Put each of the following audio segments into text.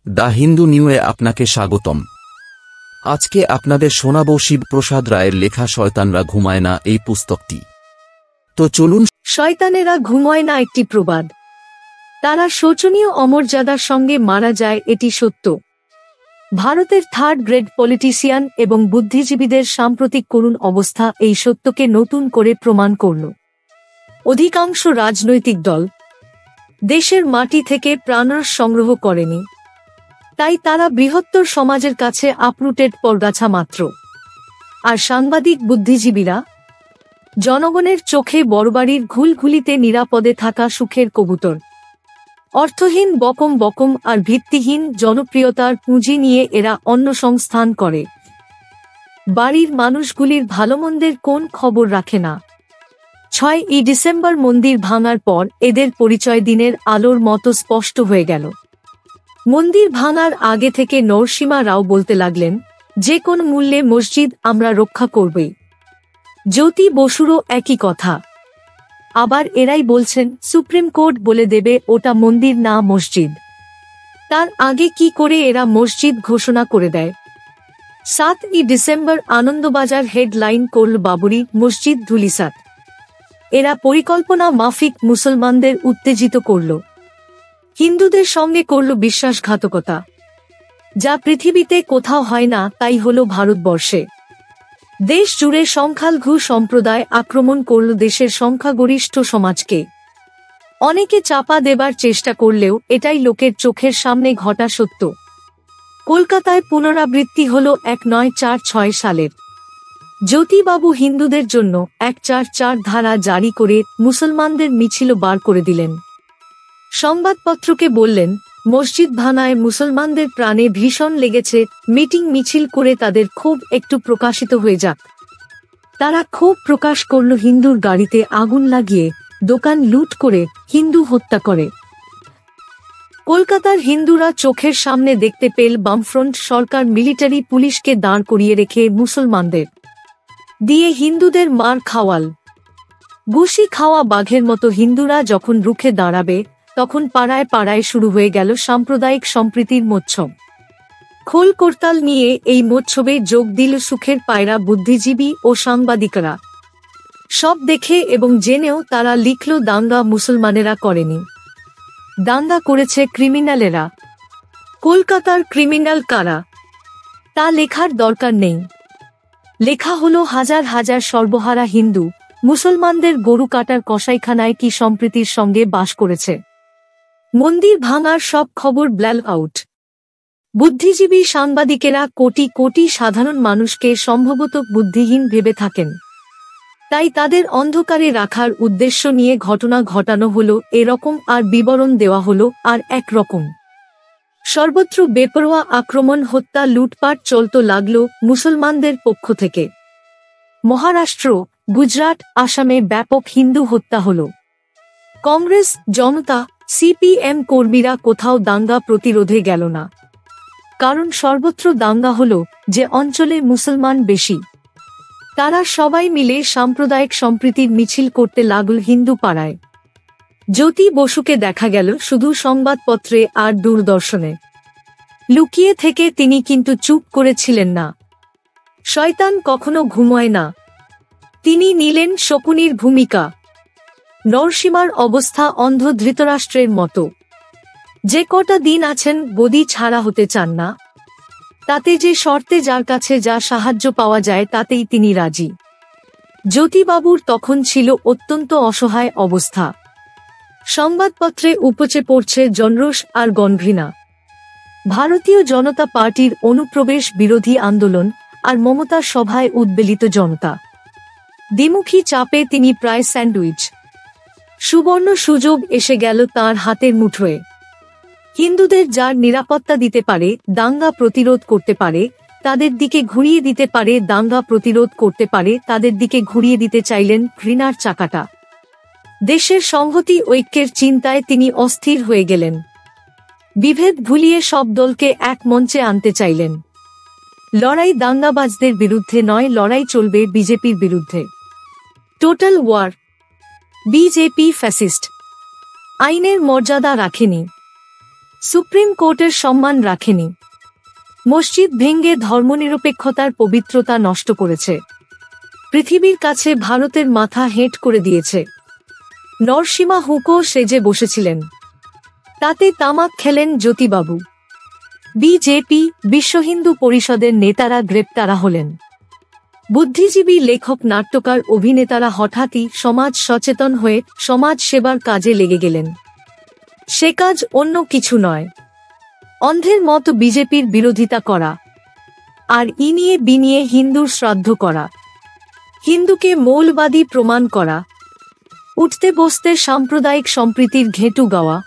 The Hindu নিউয়ে আপনাকে স্বাগতম। আজকে আপনাদের শোনাব শিবপ্রসাদ রায়ের লেখা শয়তানরা ঘুমায় না এই পুস্তকটি। তো চলুন। শয়তানেরা ঘুমায় না একটি প্রবাদ। তারা শোচনীয় অমর্যাদার সঙ্গে মারা যায়, এটি সত্য। ভারতের থার্ড গ্রেড পলিটিশিয়ান এবং বুদ্ধিজীবীদের সাম্প্রতিক করুণ অবস্থা এই সত্যকে নতুন করে প্রমাণ করল। অধিকাংশ রাজনৈতিক দল দেশের মাটি থেকে প্রাণরস সংগ্রহ করেনি, তাই তারা বৃহত্তর সমাজের কাছে আপরুটেড পরগাছা মাত্র। আর সাংবাদিক বুদ্ধিজীবীরা জনগণের চোখে বড়বাড়ির ঘুলঘুলিতে নিরাপদে থাকা সুখের কবুতর। অর্থহীন বকম বকম আর ভিত্তিহীন জনপ্রিয়তার পুঁজি নিয়ে এরা অন্নসংস্থান করে। বাড়ির মানুষগুলির ভালোমন্দের কোন খবর রাখে না। 6ই ডিসেম্বর মন্দির ভাঙার পর এদের পরিচয় দিনের আলোর মতো স্পষ্ট হয়ে গেল। মন্দির ভাঙার আগে থেকে নরসিমা রাও বলতে লাগলেন, যে কোন মূল্যে মসজিদ আমরা রক্ষা করবই। জ্যোতি বসুরও একই কথা। আবার এরাই বলছেন সুপ্রিম কোর্ট বলে দেবে ওটা মন্দির না মসজিদ। তার আগে কি করে এরা মসজিদ ঘোষণা করে দেয়? 7ই ডিসেম্বর আনন্দবাজার হেডলাইন করল বাবরি মসজিদ ধুলিসাৎ। এরা পরিকল্পনা মাফিক মুসলমানদের উত্তেজিত করল, হিন্দুদের সঙ্গে করল বিশ্বাসঘাতকতা। যা পৃথিবীতে কোথাও হয় না তাই হল ভারতবর্ষে। দেশ জুড়ে সংখ্যালঘু সম্প্রদায় আক্রমণ করল দেশের সংখ্যাগরিষ্ঠ সমাজকে। অনেকে চাপা দেবার চেষ্টা করলেও এটাই লোকের চোখের সামনে ঘটা সত্য। কলকাতায় পুনরাবৃত্তি হল 1946 সালের। জ্যোতিবাবু হিন্দুদের জন্য 144 ধারা জারি করে মুসলমানদের মিছিল বার করে দিলেন। সংবাদপত্রকে বললেন, মসজিদ ভাঙায় মুসলমানদের প্রাণে ভীষণ লেগেছে, মিটিং মিছিল করে তাদের ক্ষোভ একটু প্রকাশিত হয়ে যাক। তারা ক্ষোভ প্রকাশ করল হিন্দুর গাড়িতে আগুন লাগিয়ে, দোকান লুট করে, হিন্দু হত্যা করে। কলকাতার হিন্দুরা চোখের সামনে দেখতে পেল বামফ্রন্ট সরকার মিলিটারি পুলিশকে দাঁড় করিয়ে রেখে মুসলমানদের দিয়ে হিন্দুদের মার খাওয়াল। ঘুষি খাওয়া বাঘের মতো হিন্দুরা যখন রুখে দাঁড়াবে, তখন পাড়ায় পাড়ায় শুরু হয়ে গেল সাম্প্রদায়িক সম্প্রীতির মোৎসব। খোল করতাল নিয়ে এই মোৎসবে যোগ দিল সুখের পায়রা বুদ্ধিজীবী ও সাংবাদিকরা। সব দেখে এবং জেনেও তারা লিখল, দাঙ্গা মুসলমানেরা করেনি, দাঙ্গা করেছে ক্রিমিনালেরা। কলকাতার ক্রিমিনাল কারা তা লেখার দরকার নেই। লেখা হলো হাজার হাজার সর্বহারা হিন্দু মুসলমানদের গরু কাটার কসাইখানায় কি সম্প্রীতির সঙ্গে বাস করেছে। মন্দির ভাঙার সব খবর ব্ল্যাক আউট। বুদ্ধিজীবী সাংবাদিকেরা কোটি কোটি সাধারণ মানুষকে সম্ভবত বুদ্ধিহীন ভেবে থাকেন, তাই তাদের অন্ধকারে রাখার উদ্দেশ্য নিয়ে ঘটনা ঘটানো হলো এরকম, আর বিবরণ দেওয়া হলো আর একরকম। সর্বত্র বেপরোয়া আক্রমণ, হত্যা, লুটপাট চলত লাগল মুসলমানদের পক্ষ থেকে। মহারাষ্ট্র, গুজরাট, আসামে ব্যাপক হিন্দু হত্যা হল। কংগ্রেস, জনতা, সিপিএম কর্মীরা কোথাও দাঙ্গা প্রতিরোধে গেল না, কারণ সর্বত্র দাঙ্গা হল যে অঞ্চলে মুসলমান বেশি। তারা সবাই মিলে সাম্প্রদায়িক সম্প্রীতির মিছিল করতে লাগল হিন্দু পাড়ায়। জ্যোতি বসুকে দেখা গেল শুধু সংবাদপত্রে আর দূরদর্শনে। লুকিয়ে থেকে তিনি কিন্তু চুপ করেছিলেন না। শয়তান কখনো ঘুমায় না। তিনি নিলেন শকুনির ভূমিকা। নরসিমার অবস্থা অন্ধ ধৃতরাষ্ট্রের মতো। যে কটা দিন আছেন বদি ছাড়া হতে চান না, তাতে যে শর্তে যার কাছে যা সাহায্য পাওয়া যায় তাতেই তিনি রাজি। জ্যোতিবাবুর তখন ছিল অত্যন্ত অসহায় অবস্থা। সংবাদপত্রে উপচে পড়ছে জনরোষ আর গণঘৃণা। ভারতীয় জনতা পার্টির অনুপ্রবেশ বিরোধী আন্দোলন আর মমতার সভায় উদ্বেলিত জনতা। দ্বিমুখী চাপে তিনি প্রায় স্যান্ডউইচ। সুবর্ণ সুযোগ এসে গেল তাঁর হাতের মুঠোয়। হিন্দুদের যার নিরাপত্তা দিতে পারে, দাঙ্গা প্রতিরোধ করতে পারে, তাদের দিকে ঘুরিয়ে দিতে পারে, দাঙ্গা প্রতিরোধ করতে পারে, তাদের দিকে ঘুরিয়ে দিতে চাইলেন ঘৃণার চাকাটা। দেশের সংহতি ঐক্যের চিন্তায় তিনি অস্থির হয়ে গেলেন। বিভেদ ভুলিয়ে সব দলকে এক মঞ্চে আনতে চাইলেন। লড়াই দাঙ্গাবাজদের বিরুদ্ধে নয়, লড়াই চলবে বিজেপির বিরুদ্ধে। Total war. বিজেপি ফ্যাসিস্ট, আইনের মর্যাদা রাখেনি। সুপ্রিম কোর্টের সম্মান রাখেনি, মসজিদ ভেঙে ধর্মনিরপেক্ষতার পবিত্রতা নষ্ট করেছে, পৃথিবীর কাছে ভারতের মাথা হেঁট করে দিয়েছে। নরসিমা হুঁকো সেজে বসেছিলেন, তাতে তামাক খেলেন জ্যোতিবাবু। বিজেপি, বিশ্ব হিন্দু পরিষদের নেতারা গ্রেপ্তার হলেন। বুদ্ধিজীবী, লেখক, নাট্যকার, অভিনেতারা হঠাৎই সমাজ সচেতন হয়ে সমাজ সেবার কাজে লেগে গেলেন। সে কাজ অন্য কিছু নয়, অন্ধের মতো বিজেপির বিরোধিতা করা, আর ইনিয়ে বিনিয়ে হিন্দুর শ্রাদ্ধ করা, হিন্দুকে মৌলবাদী প্রমাণ করা, উঠতে বসতে সাম্প্রদায়িক সম্প্রীতির ঘেঁটু গাওয়া,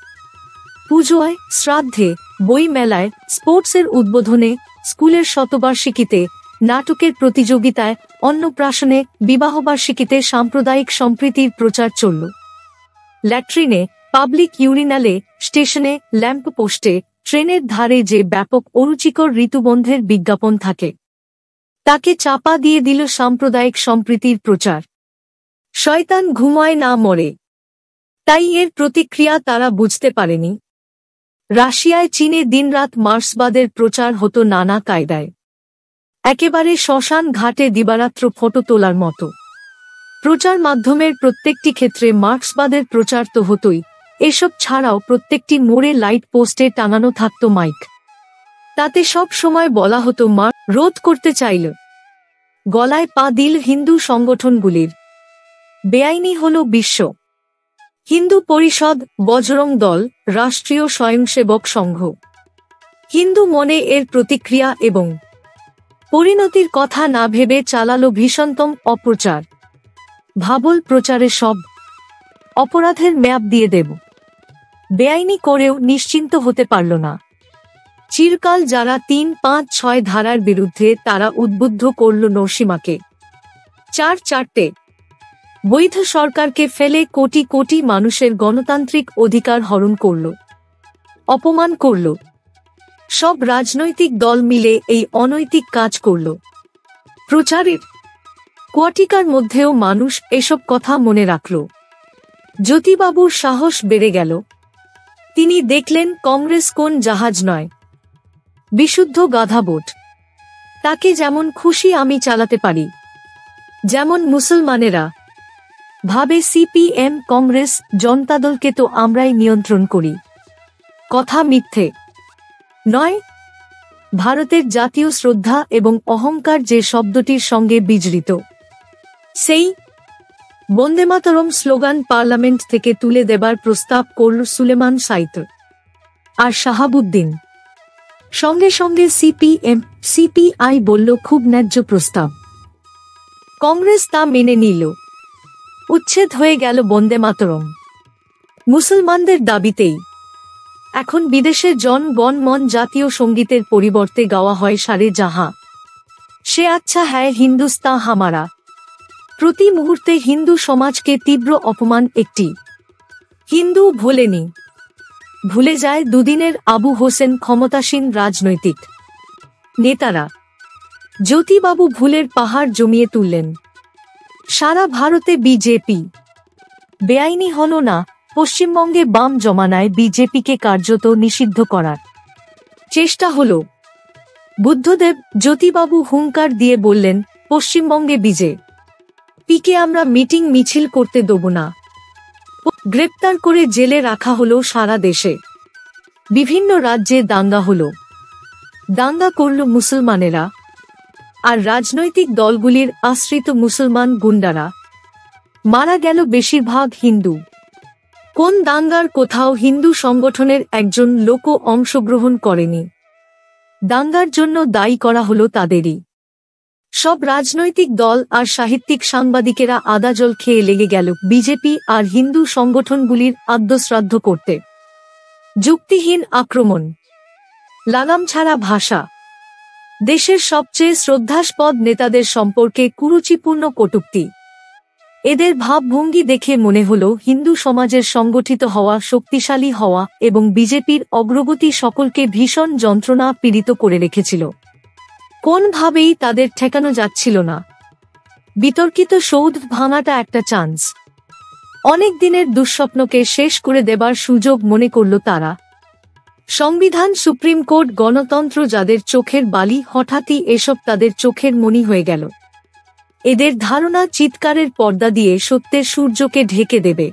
পুজোয়, শ্রাদ্ধে, বই মেলায়, স্পোর্টসের উদ্বোধনে, স্কুলের শতবার্ষিকীতে, নাটকের প্রতিযোগিতায়, অন্নপ্রাশনে, বিবাহবার্ষিকীতে সাম্প্রদায়িক সম্প্রীতির প্রচার চলল। ল্যাট্রিনে, পাবলিক ইউরিনালে, স্টেশনে, ল্যাম্প পোস্টে, ট্রেনের ধারে যে ব্যাপক অরুচিকর ঋতুবন্ধের বিজ্ঞাপন থাকে, তাকে চাপা দিয়ে দিল সাম্প্রদায়িক সম্প্রীতির প্রচার। শয়তান ঘুমায় না মরে, তাই এর প্রতিক্রিয়া তারা বুঝতে পারেনি। রাশিয়ায়, চীনে দিনরাত মার্ক্সবাদের প্রচার হতো নানা কায়দায়, একেবারে শ্মশান ঘাটে দিবারাত্র ফটো তোলার মতো। প্রচার মাধ্যমের প্রত্যেকটি ক্ষেত্রে মার্ক্সবাদের প্রচার তো হতোই, এসব ছাড়াও প্রত্যেকটি মোড়ে লাইট পোস্টে টাঙানো থাকত মাইক, তাতে সব সময় বলা হতো মার্ক্স রোধ করতে চাইল। গলায় পা দিল হিন্দু সংগঠনগুলির। বেআইনি হল বিশ্ব হিন্দু পরিষদ, বজরং দল, রাষ্ট্রীয় স্বয়ংসেবক সংঘ। হিন্দু মনে এর প্রতিক্রিয়া এবং পরিণতির কথা না ভেবে চালালো ভীষণতম অপপ্রচার। ভাবল প্রচারে সব অপরাধের ম্যাপ দিয়ে দেব। বেআইনি করেও নিশ্চিন্ত হতে পারল না। চিরকাল যারা ৩, ৫, ৬ ধারার বিরুদ্ধে, তারা উদ্বুদ্ধ করল নরসিমাকে। ৪টে বৈধ সরকারকে ফেলে কোটি কোটি মানুষের গণতান্ত্রিক অধিকার হরণ করল, অপমান করল। সব রাজনৈতিক দল মিলে এই অনৈতিক কাজ করল। প্রচারের কোয়াটিকার মধ্যেও মানুষ এসব কথা মনে রাখল। জ্যোতিবাবুর সাহস বেড়ে গেল। তিনি দেখলেন কংগ্রেস কোন জাহাজ নয়, বিশুদ্ধ গাধা বোট। তাকে যেমন খুশি আমি চালাতে পারি। যেমন মুসলমানেরা ভাবে সিপিএম, কংগ্রেস, জনতাদলকে তো আমরাই নিয়ন্ত্রণ করি। কথা মিথ্যে নয়। ভারতের জাতীয় শ্রদ্ধা এবং অহংকার যে শব্দটির সঙ্গে বিজড়িত, সেই বন্দেমাতরম স্লোগান পার্লামেন্ট থেকে তুলে দেবার প্রস্তাব করল সুলেমান সাইত আর শাহাবুদ্দিন। সঙ্গে সঙ্গে সিপিএম, সিপিআই বলল খুব ন্যায্য প্রস্তাব। কংগ্রেস তা মেনে নিল। উচ্ছেদ হয়ে গেল বন্দেমাতরম মুসলমানদের দাবিতেই। এখন বিদেশের জন গণ মন জাতীয় সঙ্গীতের পরিবর্তে গাওয়া হয় সারে জাহাঁ সে আচ্ছা হ্যায় হিন্দুস্তান হামারা। প্রতি মুহূর্তে হিন্দু সমাজকে তীব্র অপমান। একটি হিন্দু ভোলেনি, ভুলে যায় দুদিনের আবু হোসেন ক্ষমতাসীন রাজনৈতিক নেতারা। জ্যোতিবাবু ভুলের পাহাড় জমিয়ে তুললেন। সারা ভারতে বিজেপি বেআইনি হল না, পশ্চিমবঙ্গে বাম জমানায় বিজেপিকে কার্যত নিষিদ্ধ করার চেষ্টা হল। বুদ্ধদেব জ্যোতিবাবু হুঙ্কার দিয়ে বললেন, পশ্চিমবঙ্গে বিজেপিকে আমরা মিটিং মিছিল করতে দেব না। গ্রেপ্তার করে জেলে রাখা হলো সারা দেশে। বিভিন্ন রাজ্যে দাঙ্গা হলো। দাঙ্গা করল মুসলমানেরা আর রাজনৈতিক দলগুলির আশ্রিত মুসলমান গুন্ডারা। মারা গেল বেশিরভাগ হিন্দু। কোন দাঙ্গার কোথাও হিন্দু সংগঠনের একজন লোকও অংশগ্রহণ করেনি। দাঙ্গার জন্য দায়ী করা হলো তাদেরই। সব রাজনৈতিক দল আর সাহিত্যিক সাংবাদিকেরা আদাজল খেয়ে লেগে গেল বিজেপি আর হিন্দু সংগঠনগুলির আদ্যশ্রাদ্ধ করতে। যুক্তিহীন আক্রমণ, লাগাম ছাড়া ভাষা, দেশের সবচেয়ে শ্রদ্ধাস্পদ নেতাদের সম্পর্কে কুরুচিপূর্ণ কটূক্তি। এদের ভাবভঙ্গি দেখে মনে হল হিন্দু সমাজের সংগঠিত হওয়া, শক্তিশালী হওয়া এবং বিজেপির অগ্রগতি সকলকে ভীষণ যন্ত্রণা পীড়িত করে রেখেছিল। কোনভাবেই তাদের ঠেকানো যাচ্ছিল না। বিতর্কিত সৌধ ভাঙাটা একটা চান্স। অনেক দিনের দুঃস্বপ্নকে শেষ করে দেবার সুযোগ মনে করল তারা। সংবিধান, সুপ্রিম কোর্ট, গণতন্ত্র যাদের চোখের বালি, হঠাৎই এসব তাদের চোখের মণি হয়ে গেল। এদের ধারণা চিৎকারের পর্দা দিয়ে সত্যের সূর্যকে ঢেকে দেবে,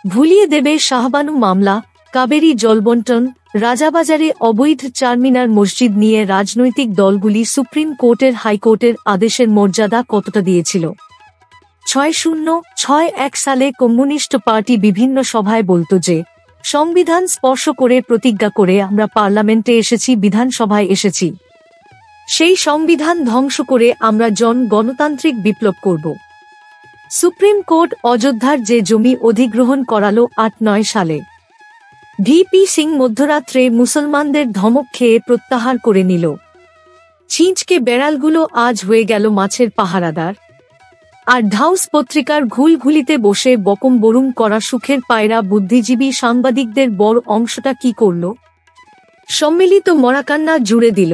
ভুলিয়ে দেবে শাহবানু মামলা, কাবেরী জলবন্টন, রাজাবাজারে অবৈধ চারমিনার মসজিদ নিয়ে রাজনৈতিক দলগুলি সুপ্রিম কোর্টের হাইকোর্টের আদেশের মর্যাদা কতটা দিয়েছিল। 6061 সালে কমিউনিস্ট পার্টি বিভিন্ন সভায় বলত যে সংবিধান স্পর্শ করে প্রতিজ্ঞা করে আমরা পার্লামেন্টে এসেছি, বিধানসভায় এসেছি, সেই সংবিধান ধ্বংস করে আমরা গণতান্ত্রিক বিপ্লব করব। সুপ্রিম কোর্ট অযোধ্যার যে জমি অধিগ্রহণ করালো 89 সালে, ভিপি সিং মধ্যরাত্রে মুসলমানদের ধমক খেয়ে প্রত্যাহার করে নিল। ছিঁচকে বেড়ালগুলো আজ হয়ে গেল মাছের পাহারাদার। আর ঢাউস পত্রিকার ঘুলঘুলিতে বসে বকম বরুম করা সুখের পায়রা বুদ্ধিজীবী সাংবাদিকদের বড় অংশটা কি করল? সম্মিলিত মরাকান্না জুড়ে দিল।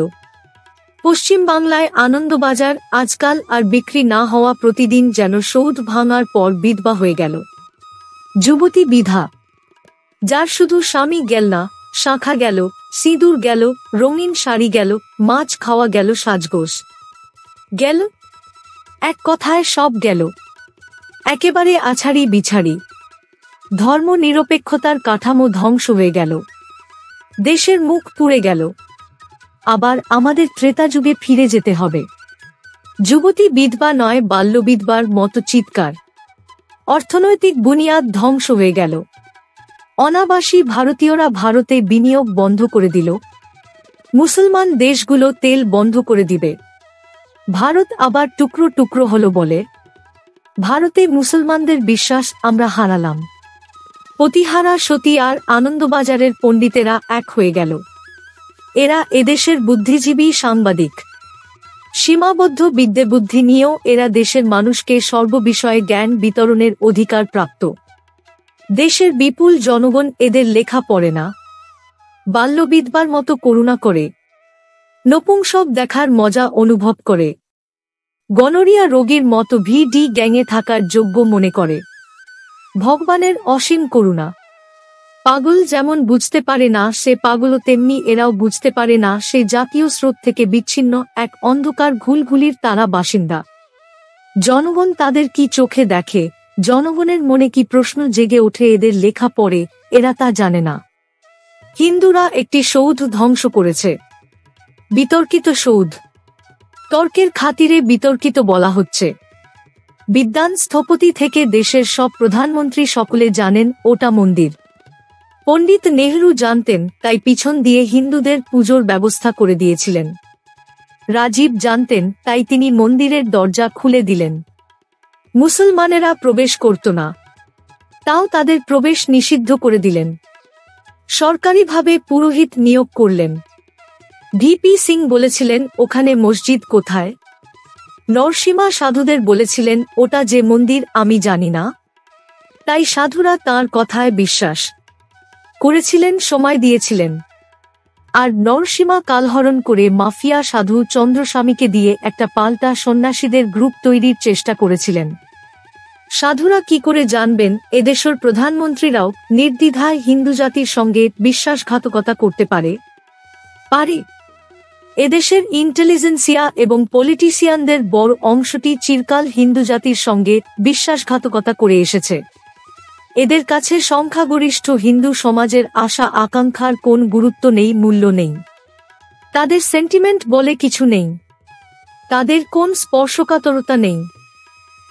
পশ্চিম বাংলায় আনন্দবাজার আজকাল আর বিক্রি না হওয়া প্রতিদিন যেন সৌধ ভাঙার পর বিধবা হয়ে গেল। যুবতী বিধা, যার শুধু স্বামী গেল না, শাঁখা গেল, সিঁদুর গেল, রঙিন শাড়ি গেল, মাছ খাওয়া গেল, সাজগোজ গেল, এক কথায় সব গেল, একেবারে আছাড়ি বিছাড়ি। ধর্ম নিরপেক্ষতার কাঠামো ধ্বংস হয়ে গেল, দেশের মুখ পুড়ে গেল। আবার আমাদের ত্রেতা যুগে ফিরে যেতে হবে। যুবতী বিধবা নয়, বাল্যবিধবার মতো চিৎকার। অর্থনৈতিক বুনিয়াদ ধ্বংস হয়ে গেল। অনাবাসী ভারতীয়রা ভারতে বিনিয়োগ বন্ধ করে দিল। মুসলমান দেশগুলো তেল বন্ধ করে দিবে। ভারত আবার টুকরো টুকরো হলো বলে ভারতে মুসলমানদের বিশ্বাস আমরা হারালাম। প্রতিহারা সতী আর আনন্দবাজারের পণ্ডিতেরা এক হয়ে গেল। এরা এদেশের বুদ্ধিজীবী সাংবাদিক। সীমাবদ্ধ বিদ্যে বুদ্ধি নিয়েও এরা দেশের মানুষকে সর্ববিষয়ে জ্ঞান বিতরণের অধিকার প্রাপ্ত। দেশের বিপুল জনগণ এদের লেখা পড়ে না। বাল্যবিধবার মতো করুণা করে, নপুংসক দেখার মজা অনুভব করে, গনোরিয়া রোগীর মতো ভিডি গ্যাংয়ে থাকার যোগ্য মনে করে। ভগবানের অসীম করুণা। পাগল যেমন বুঝতে পারে না সে পাগলও, তেমনি এরাও বুঝতে পারে না সে জাতীয় স্রোত থেকে বিচ্ছিন্ন এক অন্ধকার ঘুলঘুলির তারা বাসিন্দা। জনগণ তাদের কি চোখে দেখে, জনগণের মনে কি প্রশ্ন জেগে ওঠে এদের লেখা পড়ে, এরা তা জানে না। হিন্দুরা একটি সৌধ ধ্বংস করেছে। বিতর্কিত সৌধ। তর্কের খাতিরে বিতর্কিত বলা হচ্ছে। বিদ্বান স্থপতি থেকে দেশের সব প্রধানমন্ত্রী সকলে জানেন ওটা মন্দির। পণ্ডিত নেহরু জানতেন, তাই পিছন দিয়ে হিন্দুদের পুজোর ব্যবস্থা করে দিয়েছিলেন। রাজীব জানতেন, তাই তিনি মন্দিরের দরজা খুলে দিলেন। মুসলমানেরা প্রবেশ করত না, তাও তাদের প্রবেশ নিষিদ্ধ করে দিলেন। সরকারিভাবে পুরোহিত নিয়োগ করলেন। ভিপি সিং বলেছিলেন, ওখানে মসজিদ কোথায়? নরসিমা সাধুদের বলেছিলেন, ওটা যে মন্দির আমি জানি না। তাই সাধুরা তাঁর কথায় বিশ্বাস করেছিলেন, সময় দিয়েছিলেন। আর নরসিমা কালহরণ করে মাফিয়া সাধু চন্দ্রস্বামীকে দিয়ে একটা পাল্টা সন্ন্যাসীদের গ্রুপ তৈরির চেষ্টা করেছিলেন। সাধুরা কি করে জানবেন এদেশের প্রধানমন্ত্রীরাও নির্দ্বিধায় হিন্দু জাতির সঙ্গে বিশ্বাসঘাতকতা করতে পারে? এদেশের ইন্টেলিজেন্সিয়া এবং পলিটিশিয়ানদের বড় অংশটি চিরকাল হিন্দু জাতির সঙ্গে বিশ্বাসঘাতকতা করে এসেছে। এদের কাছে সংখ্যাগরিষ্ঠ হিন্দু সমাজের আশা আকাঙ্ক্ষার কোন গুরুত্ব নেই, মূল্য নেই। তাদের সেন্টিমেন্ট বলে কিছু নেই। তাদের কোন স্পর্শকাতরতা নেই।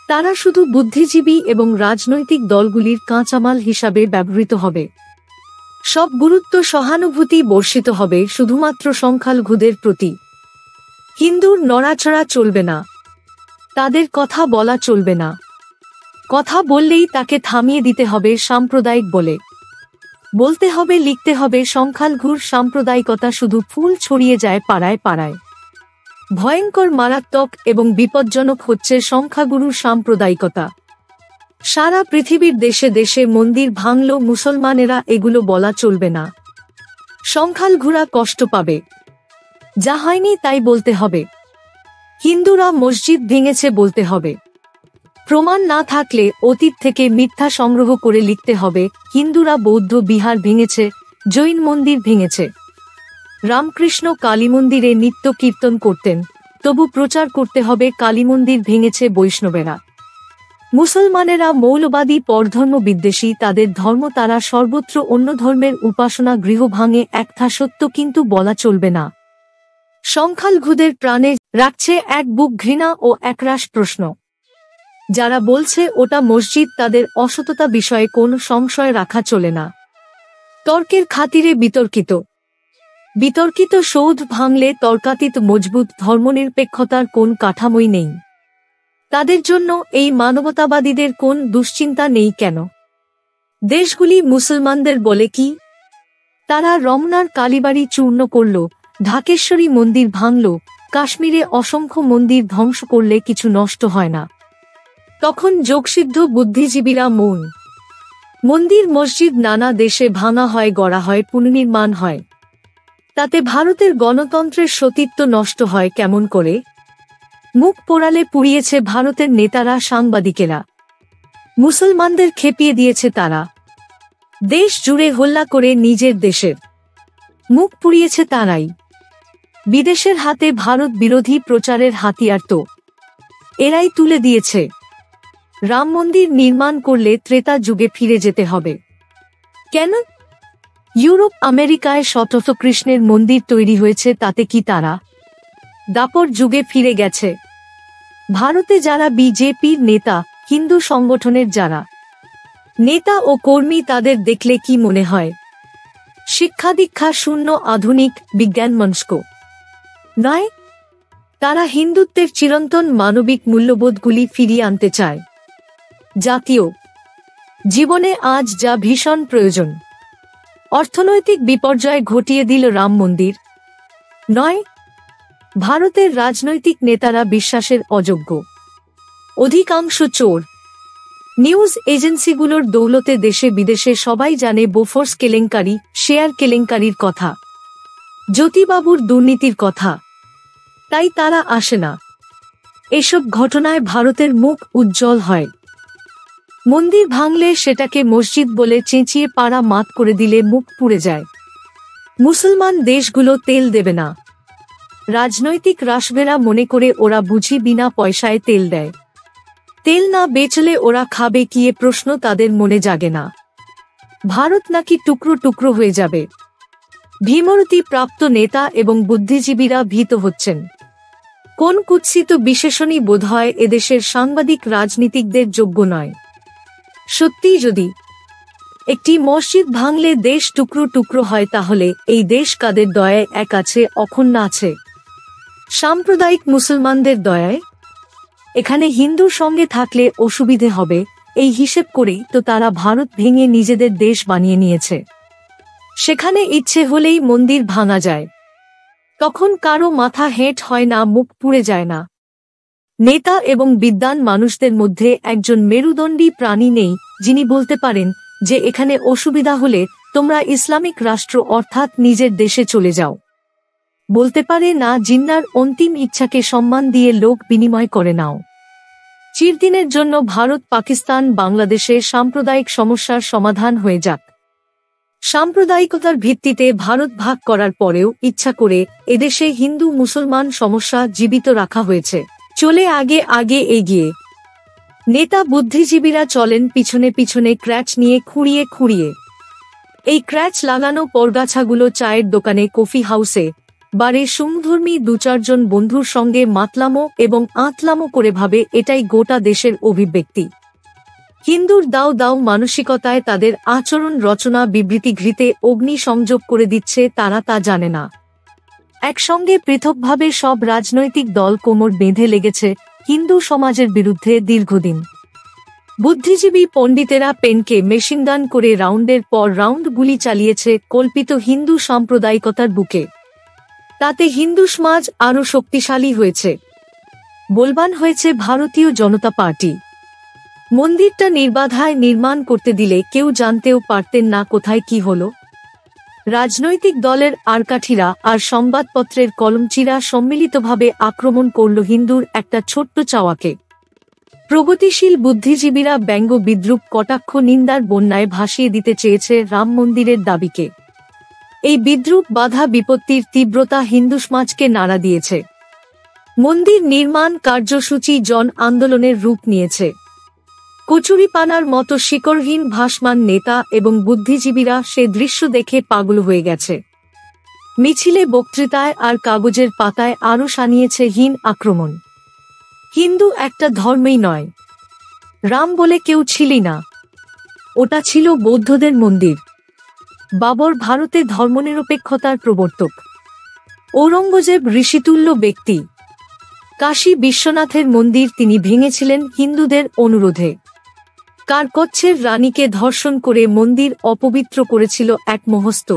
তারা শুধু বুদ্ধিজীবী এবং রাজনৈতিক দলগুলির কাঁচামাল হিসাবে ব্যবহৃত হবে। সব গুরুত্ব সহানুভূতি বর্ষিত হবে শুধুমাত্র সংখ্যালঘুদের প্রতি। হিন্দুর নড়াচড়া চলবে না, তাদের কথা বলা চলবে না। কথা বললেই তাকে থামিয়ে দিতে হবে সাম্প্রদায়িক বলে। বলতে হবে, লিখতে হবে সংখ্যালঘুর সাম্প্রদায়িকতা শুধু ফুল ছড়িয়ে যায় পাড়ায় পাড়ায়। ভয়ঙ্কর, মারাত্মক এবং বিপজ্জনক হচ্ছে সংখ্যাগুরুর সাম্প্রদায়িকতা। সারা পৃথিবীর দেশে দেশে মন্দির ভাঙল মুসলমানেরা, এগুলো বলা চলবে না। সংখ্যালঘুরা কষ্ট পাবে। যা হয়নি তাই বলতে হবে। হিন্দুরা মসজিদ ভেঙেছে বলতে হবে। প্রমাণ না থাকলে অতীত থেকে মিথ্যা সংগ্রহ করে লিখতে হবে হিন্দুরা বৌদ্ধ বিহার ভেঙেছে, জৈন মন্দির ভেঙেছে। রামকৃষ্ণ কালী মন্দিরে নিত্য কীর্তন করতেন, তবু প্রচার করতে হবে কালী মন্দির ভেঙেছে বৈষ্ণবেরা। মুসলমানেরা মৌলবাদী পরধর্ম বিদ্বেষী, তাদের ধর্ম, তারা সর্বত্র অন্য ধর্মের উপাসনা গৃহ ভাঙে, একটা সত্য কিন্তু বলা চলবে না। সংখ্যালঘুদের প্রাণে রাখছে এক বুক ঘৃণা ও একরাশ প্রশ্ন। যারা বলছে ওটা মসজিদ, তাদের অসততা বিষয়ে কোনো সংশয় রাখা চলে না। তর্কের খাতিরে বিতর্কিত সৌধ ভাঙলে তর্কাতীত মজবুত ধর্মনিরপেক্ষতার কোন কাঠামোই নেই। তাদের জন্য এই মানবতাবাদীদের কোন দুশ্চিন্তা নেই কেন? দেশগুলি মুসলমানদের বলে কি? তারা রমনার কালীবাড়ি চূর্ণ করল, ঢাকেশ্বরী মন্দির ভাঙল, কাশ্মীরে অসংখ্য মন্দির ধ্বংস করলে কিছু নষ্ট হয় না। তখন যোগসিদ্ধ বুদ্ধিজীবীরা মৌন। মন্দির মসজিদ নানা দেশে ভাঙা হয়, গড়া হয়, পুনর্নির্মাণ হয়। তাতে ভারতের গণতন্ত্রের সতীত্ব নষ্ট হয় কেমন করে? মুখ পোড়ালে পুড়িয়েছে ভারতের নেতারা, সাংবাদিকেরা। মুসলমানদের খেপিয়ে দিয়েছে তারা। দেশ জুড়ে হল্লা করে নিজের দেশের মুখ পুড়িয়েছে তারাই। বিদেশের হাতে ভারত বিরোধী প্রচারের হাতিয়ার তো এরাই তুলে দিয়েছে। রাম মন্দির নির্মাণ করলে ত্রেতা যুগে ফিরে যেতে হবে কেন? ইউরোপ আমেরিকায় শত কৃষ্ণের মন্দির তৈরি হয়েছে, তাতে কি তারা দাপর যুগে ফিরে গেছে? ভারতে যারা বিজেপির নেতা, হিন্দু সংগঠনের যারা নেতা ও কর্মী, তাদের দেখলে কি মনে হয়? শিক্ষা দীক্ষা শূন্য, আধুনিক বিজ্ঞানমনস্ক নয়। তারা হিন্দুত্বের চিরন্তন মানবিক মূল্যবোধগুলি ফিরিয়ে আনতে চায়। জাতীয় জীবনে আজ যা ভীষণ প্রয়োজন, অর্থনৈতিক বিপর্যয় ঘটিয়ে দিল রাম মন্দির নয়। ভারতের রাজনৈতিক নেতারা বিশ্বাসের অযোগ্য, অধিকাংশ চোর। নিউজ এজেন্সিগুলোর দৌলতে দেশে বিদেশে সবাই জানে বোফোর্স কেলেঙ্কারি, শেয়ার কেলেঙ্কারির কথা, জ্যোতিবাবুর দুর্নীতির কথা। তাই তারা আসে না। এসব ঘটনায় ভারতের মুখ উজ্জ্বল হয়। মন্দির ভাঙলে সেটাকে মসজিদ বলে চেঁচিয়ে পাড়া মাত করে দিলে মুখ পুড়ে যায়। মুসলমান দেশগুলো তেল দেবে না। রাজনৈতিক রাশবেরা মনে করে ওরা বুঝি বিনা পয়সায় তেল দেয়। তেল না বেচলে ওরা খাবে কি, এ প্রশ্ন তাদের মনে জাগে না। ভারত নাকি টুকরো টুকরো হয়ে যাবে। ভীমরতি প্রাপ্ত নেতা এবং বুদ্ধিজীবীরা ভীত হচ্ছেন। কোন কুৎসিত বিশেষণই বোধহয় এদেশের সাংবাদিক রাজনীতিকদের যোগ্য নয়। সত্যিই যদি একটি মসজিদ ভাঙলে দেশ টুকরো টুকরো হয়, তাহলে এই দেশ কাদের দয়ায় এক আছে, অখণ্ড আছে? সাম্প্রদায়িক মুসলমানদের দয়ায়? এখানে হিন্দুর সঙ্গে থাকলে অসুবিধে হবে, এই হিসেব করেই তো তারা ভারত ভেঙে নিজেদের দেশ বানিয়ে নিয়েছে। সেখানে ইচ্ছে হলেই মন্দির ভাঙা যায়। তখন কারো মাথা হেঁট হয় না, মুখ পুড়ে যায় না। নেতা এবং বিদ্বান মানুষদের মধ্যে একজন মেরুদণ্ডী প্রাণী নেই যিনি বলতে পারেন যে এখানে অসুবিধা হলে তোমরা ইসলামিক রাষ্ট্র অর্থাৎ নিজের দেশে চলে যাও। বলতে পারে না জিন্নার অন্তিম ইচ্ছাকে সম্মান দিয়ে লোক বিনিময় করে নাও। চিরদিনের জন্য ভারত পাকিস্তান বাংলাদেশে সাম্প্রদায়িক সমস্যার সমাধান হয়ে যাক। সাম্প্রদায়িকতার ভিত্তিতে ভারত ভাগ করার পরেও ইচ্ছা করে এদেশে হিন্দু মুসলমান সমস্যা জীবিত রাখা হয়েছে। চলে আগে আগে এগিয়ে। নেতা বুদ্ধিজীবীরা চলেন পিছনে পিছনে ক্র্যাচ নিয়ে খুঁড়িয়ে খুঁড়িয়ে। এই ক্র্যাচ লাগানো পরগাছাগুলো চায়ের দোকানে, কফি হাউসে, বারে সমধর্মী দু চারজন বন্ধুর সঙ্গে মাতলামো এবং আঁতলামো করে ভাবে এটাই গোটা দেশের অভিব্যক্তি। হিন্দুর দাও দাও মানসিকতায় তাদের আচরণ রচনা বিবৃতি ঘৃতে অগ্নি সংযোগ করে দিচ্ছে, তারা তা জানে না। একসঙ্গে পৃথকভাবে সব রাজনৈতিক দল কোমর বেঁধে লেগেছে হিন্দু সমাজের বিরুদ্ধে দীর্ঘদিন। বুদ্ধিজীবী পণ্ডিতেরা পেনকে মেশিনগান করে রাউন্ডের পর রাউন্ড গুলি চালিয়েছে কল্পিত হিন্দু সাম্প্রদায়িকতার বুকে। তাতে হিন্দু সমাজ আরও শক্তিশালী হয়েছে, বলবান হয়েছে ভারতীয় জনতা পার্টি। মন্দিরটা নির্বাধায় নির্মাণ করতে দিলে কেউ জানতেও পারতেন না কোথায় কি হলো। রাজনৈতিক দলের আরকাঠিরা আর সংবাদপত্রের কলমচিরা সম্মিলিতভাবে আক্রমণ করল হিন্দুর একটা ছোট্ট চাওয়াকে। প্রগতিশীল বুদ্ধিজীবীরা ব্যঙ্গ বিদ্রুপ কটাক্ষ নিন্দার বন্যায় ভাসিয়ে দিতে চেয়েছে রাম মন্দিরের দাবিকে। এই বিদ্রূপ বাধা বিপত্তির তীব্রতা হিন্দু সমাজকে নাড়া দিয়েছে। মন্দির নির্মাণ কার্যসূচি জন আন্দোলনের রূপ নিয়েছে। কচুরিপানার মতো শিকড়হীন ভাসমান নেতা এবং বুদ্ধিজীবীরা সে দৃশ্য দেখে পাগল হয়ে গেছে। মিছিলে, বক্তৃতায় আর কাগজের পাতায় আরও সানিয়েছে হীন আক্রমণ। হিন্দু একটা ধর্মেই নয়। রাম বলে কেউ ছিলি না, ওটা ছিল বৌদ্ধদের মন্দির। বাবর ভারতে ধর্মনিরপেক্ষতার প্রবর্তক। ঔরঙ্গজেব ঋষিতুল্য ব্যক্তি। কাশী বিশ্বনাথের মন্দির তিনি ভেঙেছিলেন হিন্দুদের অনুরোধে। কারকচ্ছের রানীকে ধর্ষণ করে মন্দির অপবিত্র করেছিল এক মহস্ত।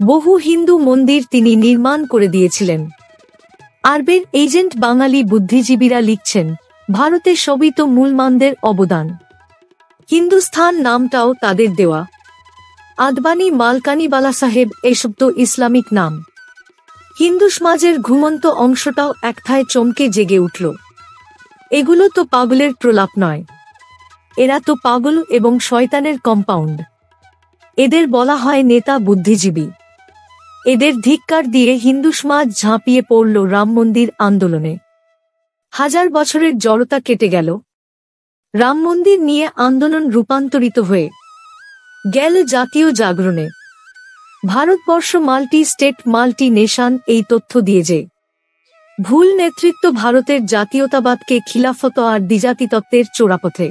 বহু হিন্দু মন্দির তিনি নির্মাণ করে দিয়েছিলেন। আরবের এজেন্ট বাঙালি বুদ্ধিজীবীরা লিখছেন, ভারতে সবই তো মুসলমানদের অবদান। হিন্দুস্থান নামটাও তাদের দেওয়া। আদবানি, মালকানি, বালা সাহেব এসব তো ইসলামিক নাম। হিন্দু সমাজের ঘুমন্ত অংশটাও একথায় চমকে জেগে উঠল। এগুলো তো পাগলের প্রলাপ নয়, এরা তো পাগল এবং শয়তানের কম্পাউন্ড। এদের বলা হয় নেতা বুদ্ধিজীবী। এদের ধিক্কার দিয়ে হিন্দু সমাজ ঝাঁপিয়ে পড়ল রাম মন্দির আন্দোলনে। 1000 বছরের জড়তা কেটে গেল। রাম মন্দির নিয়ে আন্দোলন রূপান্তরিত হয়ে গেল জাতীয় জাগরণে। Bharatvarsha multi state multi nation এই তথ্য দিয়ে যে ভুল নেতৃত্ব ভারতের জাতীয়তাবাদকে খিলাফত আর দ্বিজাতিতত্ত্বের চোরাপথে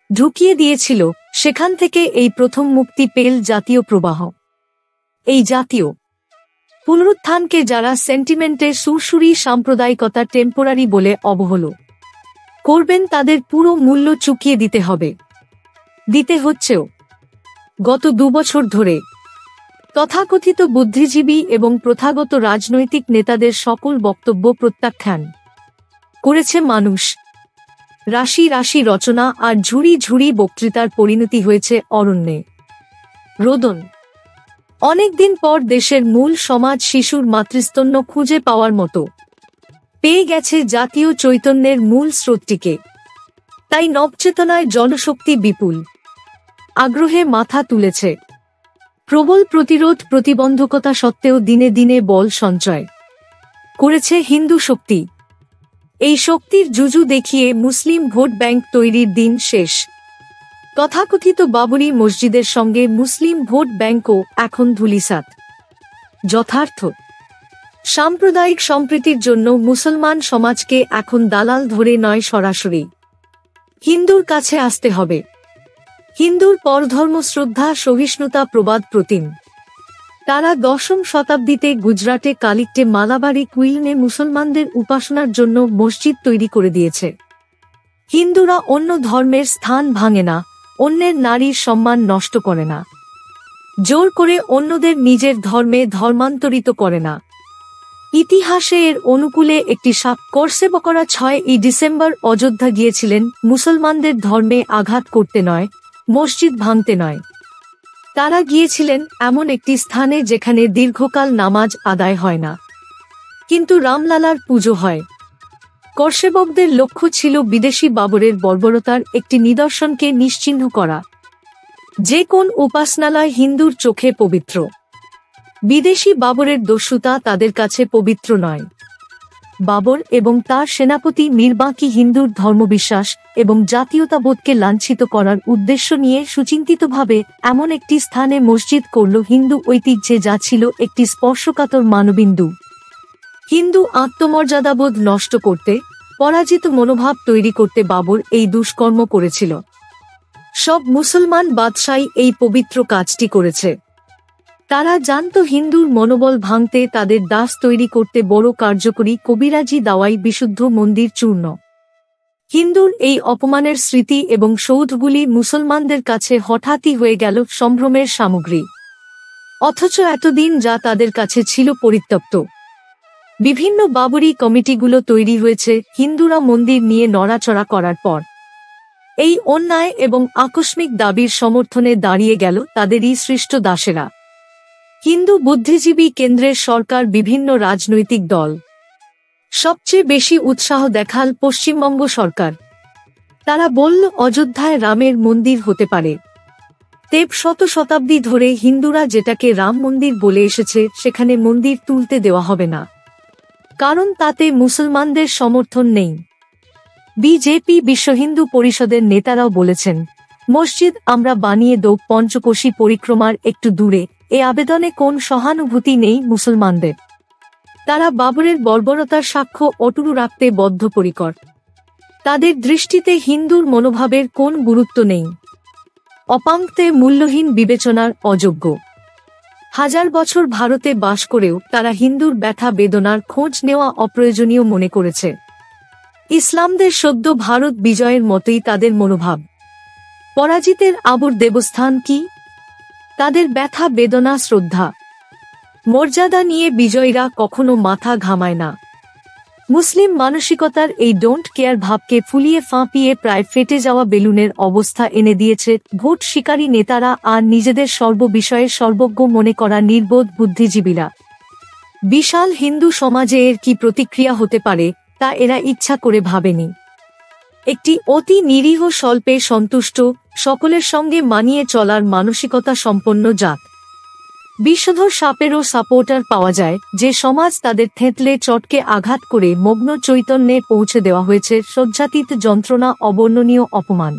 ঢুকিয়ে দিয়েছিল, সেখান থেকে এই প্রথম মুক্তি পেল জাতীয় প্রবাহ। এই জাতীয় পুনরুত্থানকে যারা সেন্টিমেন্টের সুরসুরি সাম্প্রদায়িকতা টেম্পোরারি বলে অবহেলা করবেন, তাদের পুরো মূল্য চুকিয়ে দিতে হবে। দিতে হচ্ছেও। গত 2 বছর ধরে তথাকথিত বুদ্ধিজীবী এবং প্রথাগত রাজনৈতিক নেতাদের সকল বক্তব্য প্রত্যাখ্যান করেছে মানুষ। রাশি রাশি রচনা আর ঝুড়ি ঝুড়ি বক্তৃতার পরিণতি হয়েছে অরণ্যে রোদন। অনেকদিন পর দেশের মূল সমাজ শিশুর মাতৃস্তন্য খুঁজে পাওয়ার মতো পেয়ে গেছে জাতীয় চৈতন্যের মূল স্রোতটিকে। তাই নবচেতনায় জনশক্তি বিপুল আগ্রহে মাথা তুলেছে। প্রবল প্রতিরোধ প্রতিবন্ধকতা সত্ত্বেও দিনে দিনে বল সঞ্চয় করেছে হিন্দু শক্তি। এই শক্তির জুজু দেখিয়ে মুসলিম ভোট ব্যাংক তৈরির দিন শেষ। তথাকথিত বাবরি মসজিদের সঙ্গে মুসলিম ভোট ব্যাংকও এখন ধূলিসাৎ। যথার্থ সাম্প্রদায়িক সম্প্রীতির জন্য মুসলমান সমাজকে এখন দালাল ধরে নয়, সরাসরি হিন্দুর কাছে আসতে হবে। হিন্দুর পরধর্ম শ্রদ্ধা সহিষ্ণুতা প্রবাদ প্রতিম। তারা 10ম শতাব্দীতে গুজরাটে কালিকটে মালাবারি কুইলনে মুসলমানদের উপাসনার জন্য মসজিদ তৈরি করে দিয়েছে। হিন্দুরা অন্য ধর্মের স্থান ভাঙে না, অন্যের নারীর সম্মান নষ্ট করে না, জোর করে অন্যদের নিজের ধর্মে ধর্মান্তরিত করে না। ইতিহাসে এর অনুকূলে একটি করসেবকরা 6ই ডিসেম্বর অযোধ্যা গিয়েছিলেন মুসলমানদের ধর্মে আঘাত করতে নয়, মসজিদ ভাঙতে নয়। তারা গিয়েছিলেন এমন একটি স্থানে যেখানে দীর্ঘকাল নামাজ আদায় হয় না, কিন্তু রামলালার পুজো হয়। করসেবকদের লক্ষ্য ছিল বিদেশি বাবরের বর্বরতার একটি নিদর্শনকে নিশ্চিহ্ন করা। যে কোন উপাসনালয় হিন্দুর চোখে পবিত্র, বিদেশি বাবরের দস্যুতা তাদের কাছে পবিত্র নয়। বাবর এবং তার সেনাপতি মীরবাঁকি হিন্দুর ধর্মবিশ্বাস এবং জাতীয়তাবোধকে লাঞ্ছিত করার উদ্দেশ্য নিয়ে সুচিন্তিতভাবে এমন একটি স্থানে মসজিদ করল হিন্দু ঐতিহ্যে, যা ছিল একটি স্পর্শকাতর মানবিন্দু। হিন্দু আত্মমর্যাদাবোধ নষ্ট করতে, পরাজিত মনোভাব তৈরি করতে বাবর এই দুষ্কর্ম করেছিল। সব মুসলমান বাদশাহী এই পবিত্র কাজটি করেছে। তারা জানত হিন্দুর মনোবল ভাঙতে, তাদের দাস তৈরি করতে বড় কার্যকরী কবিরাজি দাওয়াই বিশুদ্ধ মন্দির চূর্ণ। হিন্দুর এই অপমানের স্মৃতি এবং সৌধগুলি মুসলমানদের কাছে হঠাৎই হয়ে গেল সম্ভ্রমের সামগ্রী, অথচ এতদিন যা তাদের কাছে ছিল পরিত্যক্ত। বিভিন্ন বাবরি কমিটিগুলো তৈরি হয়েছে হিন্দুরা মন্দির নিয়ে নড়াচড়া করার পর। এই অন্যায় এবং আকস্মিক দাবির সমর্থনে দাঁড়িয়ে গেল তাদেরই সৃষ্ট দাসেরা। হিন্দু বুদ্ধিজীবী কেন্দ্রের সরকার, বিভিন্ন রাজনৈতিক দল। সবচেয়ে বেশি উৎসাহ দেখাল পশ্চিমবঙ্গ সরকার। তারা বলল অযোধ্যায় রামের মন্দির হতে পারে। শত শতাব্দী ধরে হিন্দুরা যেটাকে রাম মন্দির বলে এসেছে সেখানে মন্দির তুলতে দেওয়া হবে না, কারণ তাতে মুসলমানদের সমর্থন নেই। বিজেপি বিশ্ব হিন্দু পরিষদের নেতারাও বলেছেন, মসজিদ আমরা বানিয়ে দেব পঞ্চকোশী পরিক্রমার একটু দূরে। এ আবেদনে কোন সহানুভূতি নেই মুসলমানদের। তারা বাবরের বর্বরতার সাক্ষ্য অটুট রাখতে বদ্ধপরিকর। তাদের দৃষ্টিতে হিন্দুর মনোভাবের কোন গুরুত্ব নেই, অপাঙ্ক্তে মূল্যহীন, বিবেচনার অযোগ্য। হাজার বছর ভারতে বাস করেও তারা হিন্দুর ব্যথা বেদনার খোঁজ নেওয়া অপ্রয়োজনীয় মনে করেছে। ইসলামদের সদ্য ভারত বিজয়ের মতোই তাদের মনোভাব। পরাজিতের আবর দেবস্থান কি? তাদের ব্যথা বেদনা শ্রদ্ধা মর্যাদা নিয়ে বিজয়ীরা কখনো মাথা ঘামায় না। মুসলিম মানসিকতার এই ডোন্ট কেয়ার ভাবকে ফুলিয়ে ফাঁপিয়ে প্রায় ফেটে যাওয়া বেলুনের অবস্থা এনে দিয়েছে ভোট শিকারী নেতারা আর নিজেদের সর্ববিষয়ে সর্বজ্ঞ মনে করা নির্বোধ বুদ্ধিজীবীরা। বিশাল হিন্দু সমাজে এর কি প্রতিক্রিয়া হতে পারে তা এরা ইচ্ছা করে ভাবেনি। একটি অতি নিরীহ স্বল্পে সন্তুষ্ট, সকলের সঙ্গে মানিয়ে চলার মানসিকতা সম্পন্ন জাত। বিষধর সাপেরও সাপোর্টার পাওয়া যায়, যে সমাজ তাদের থেঁতলে চটকে আঘাত করে মগ্ন চৈতন্যে পৌঁছে দেওয়া হয়েছে সহ্যাতীত যন্ত্রণা, অবর্ণনীয় অপমান।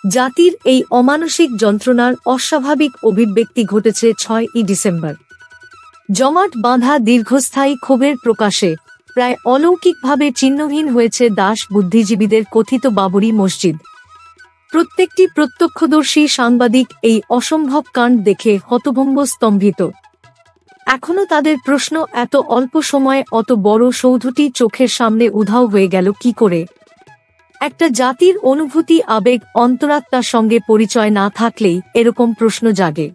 জাতির এই অমানসিক যন্ত্রণার অস্বাভাবিক অভিব্যক্তি ঘটেছে 6ই ডিসেম্বর। জমাট বাঁধা দীর্ঘস্থায়ী ক্ষোভের প্রকাশে প্রায় অলৌকিকভাবে চিহ্নহীন হয়েছে দাস বুদ্ধিজীবীদের কথিত বাবরি মসজিদ। প্রত্যেকটি প্রত্যক্ষদর্শী সাংবাদিক এই অসম্ভব কাণ্ড দেখে হতভম্ব, স্তম্ভিত। এখনো তাদের প্রশ্ন, এত অল্প সময়ে অত বড় সৌধটি চোখের সামনে উধাও হয়ে গেল কি করে? একটা জাতির অনুভূতি, আবেগ, অন্তরাত্মার সঙ্গে পরিচয় না থাকলেই এরকম প্রশ্ন জাগে।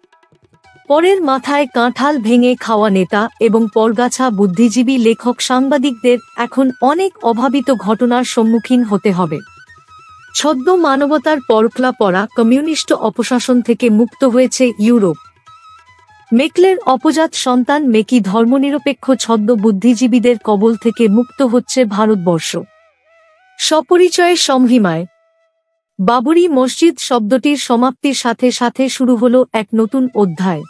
পরের মাথায় কাঁঠাল ভেঙে খাওয়া নেতা এবং পরগাছা বুদ্ধিজীবী লেখক সাংবাদিকদের এখন অনেক অভাবিত ঘটনার সম্মুখীন হতে হবে। ছদ্ম মানবতার পরখলা পরা কমিউনিস্ট অপশাসন থেকে মুক্ত হয়েছে ইউরোপ। মেকলের অপজাত সন্তান মেকি ধর্মনিরপেক্ষ ছদ্ম বুদ্ধিজীবীদের কবল থেকে মুক্ত হচ্ছে ভারতবর্ষ। স্বপরিচয়ের সমহিমায় বাবরি মসজিদ শব্দটির সমাপ্তির সাথে সাথে শুরু হলো এক নতুন অধ্যায়।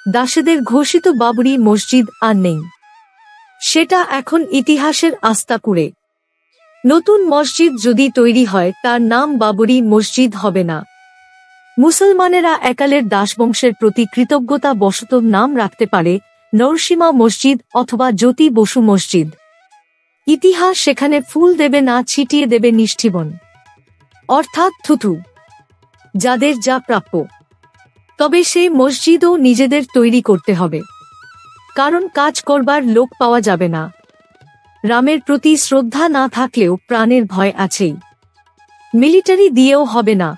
দাসেদের ঘোষিত বাবরি মসজিদ আর নেই, সেটা এখন ইতিহাসের আস্তাকুঁড়ে। নতুন মসজিদ যদি তৈরি হয় তার নাম বাবরি মসজিদ হবে না। মুসলমানেরা একালের দাসবংশের প্রতি কৃতজ্ঞতা বশত নাম রাখতে পারে নরসিমা মসজিদ অথবা জ্যোতি বসু মসজিদ। ইতিহাস সেখানে ফুল দেবে না, ছিটিয়ে দেবে নিষ্ঠিবন, অর্থাৎ থুথু, যাদের যা প্রাপ্য। তবে সেই মসজিদও নিজেদের তৈরি করতে হবে, কারণ কাজ করবার লোক পাওয়া যাবে না। রামের প্রতি শ্রদ্ধা না থাকলেও প্রাণের ভয় আছেই। মিলিটারি দিয়েও হবে না।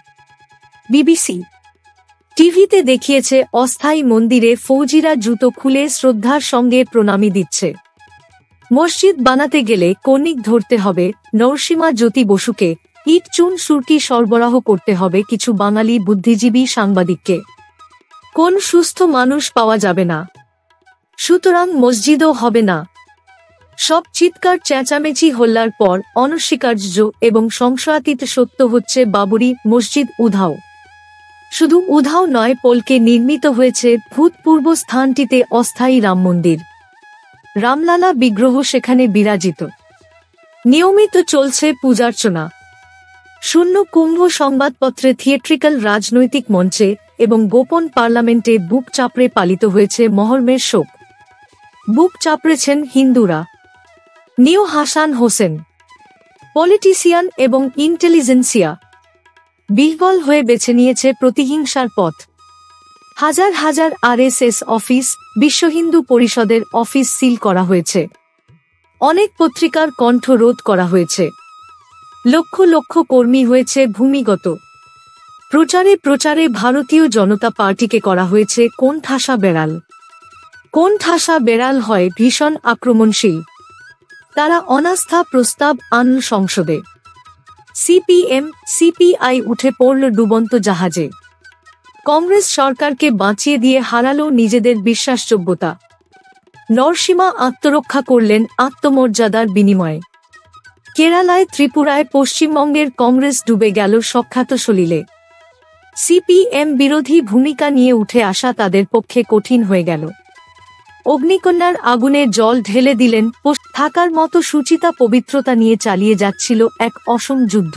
বিবিসি টিভিতে দেখিয়েছে অস্থায়ী মন্দিরে ফৌজিরা জুতো খুলে শ্রদ্ধার সঙ্গে প্রণামী দিচ্ছে। মসজিদ বানাতে গেলে কর্নিক ধরতে হবে নরসিমা জ্যোতি বসুকে, ইট চুন সুরকি সরবরাহ করতে হবে কিছু বাঙালি বুদ্ধিজীবী সাংবাদিককে। কোন সুস্থ মানুষ পাওয়া যাবে না, সুতরাং মসজিদও হবে না। সব চিৎকার চেঁচামেচি হল্লার পর অনস্বীকার্য এবং সংশয়াতীত সত্য হচ্ছে বাবরি মসজিদ উধাও। শুধু উধাও নয়, পোলকে নির্মিত হয়েছে ভূতপূর্ব স্থানটিতে অস্থায়ী রাম মন্দির। রামলালা বিগ্রহ সেখানে বিরাজিত। নিয়মিত চলছে পূজার্চনা। শূন্য কুম্ভ সংবাদপত্রে, থিয়েট্রিক্যাল রাজনৈতিক মঞ্চে এবং গোপন পার্লামেন্টে বুক চাপড়ে পালিত হয়েছে মহরমের শোক। বুক চাপড়েছেন হিন্দুরা। নিউ হাসান হোসেন, পলিটিশিয়ান এবং ইন্টেলিজেন্সিয়া বিহ্বল হয়ে বেছে নিয়েছে প্রতিহিংসার পথ। হাজার হাজার আরএসএস অফিস, বিশ্ব হিন্দু পরিষদের অফিস সিল করা হয়েছে। অনেক পত্রিকার কণ্ঠ রোধ করা হয়েছে। লক্ষ লক্ষ কর্মী হয়েছে ভূমিগত। প্রচারে প্রচারে ভারতীয় জনতা পার্টিকে করা হয়েছে কোণঠাসা বেড়াল। কোণঠাসা বেড়াল হয় ভীষণ আক্রমণশীল। তারা অনাস্থা প্রস্তাব আনল সংসদে। সিপিএম সিপিআই উঠে পড়ল ডুবন্ত জাহাজে। কংগ্রেস সরকারকে বাঁচিয়ে দিয়ে হারালো নিজেদের বিশ্বাসযোগ্যতা। নরসিমা আত্মরক্ষা করলেন আত্মমর্যাদার বিনিময়ে। কেরালায়, ত্রিপুরায়, পশ্চিমবঙ্গের কংগ্রেস ডুবে গেল সখ্যাত সলিলে। সিপিএম বিরোধী ভূমিকা নিয়ে উঠে আসা তাদের পক্ষে কঠিন হয়ে গেল। অগ্নিকন্যার আগুনে জল ঢেলে দিলেন। থাকার মতো সুচিতা পবিত্রতা নিয়ে চালিয়ে যাচ্ছিল এক অসম যুদ্ধ।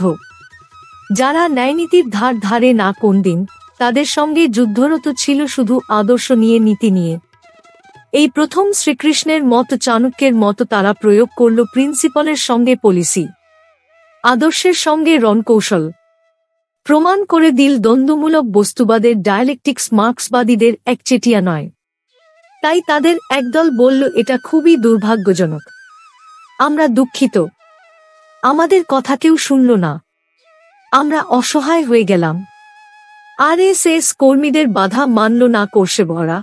যারা ন্যায়নীতির ধার ধারে না কোন দিন, তাদের সঙ্গে যুদ্ধরত ছিল শুধু আদর্শ নিয়ে, নীতি নিয়ে। এই প্রথম শ্রীকৃষ্ণের মতো, চাণক্যের মতো তারা প্রয়োগ করল প্রিন্সিপালের সঙ্গে পলিসি, আদর্শের সঙ্গে রণকৌশল। প্রমাণ করে দিল দ্বন্দ্বমূলক বস্তুবাদের ডায়ালেকটিক্স মার্ক্সবাদীদের একচেটিয়া নয়। তাই তাদের একদল বলল, এটা খুবই দুর্ভাগ্যজনক, আমরা দুঃখিত, আমাদের কথা কেউ শুনল না, আমরা অসহায় হয়ে গেলাম। আরএসএস কর্মীদের বাধা মানল না করছে ভরা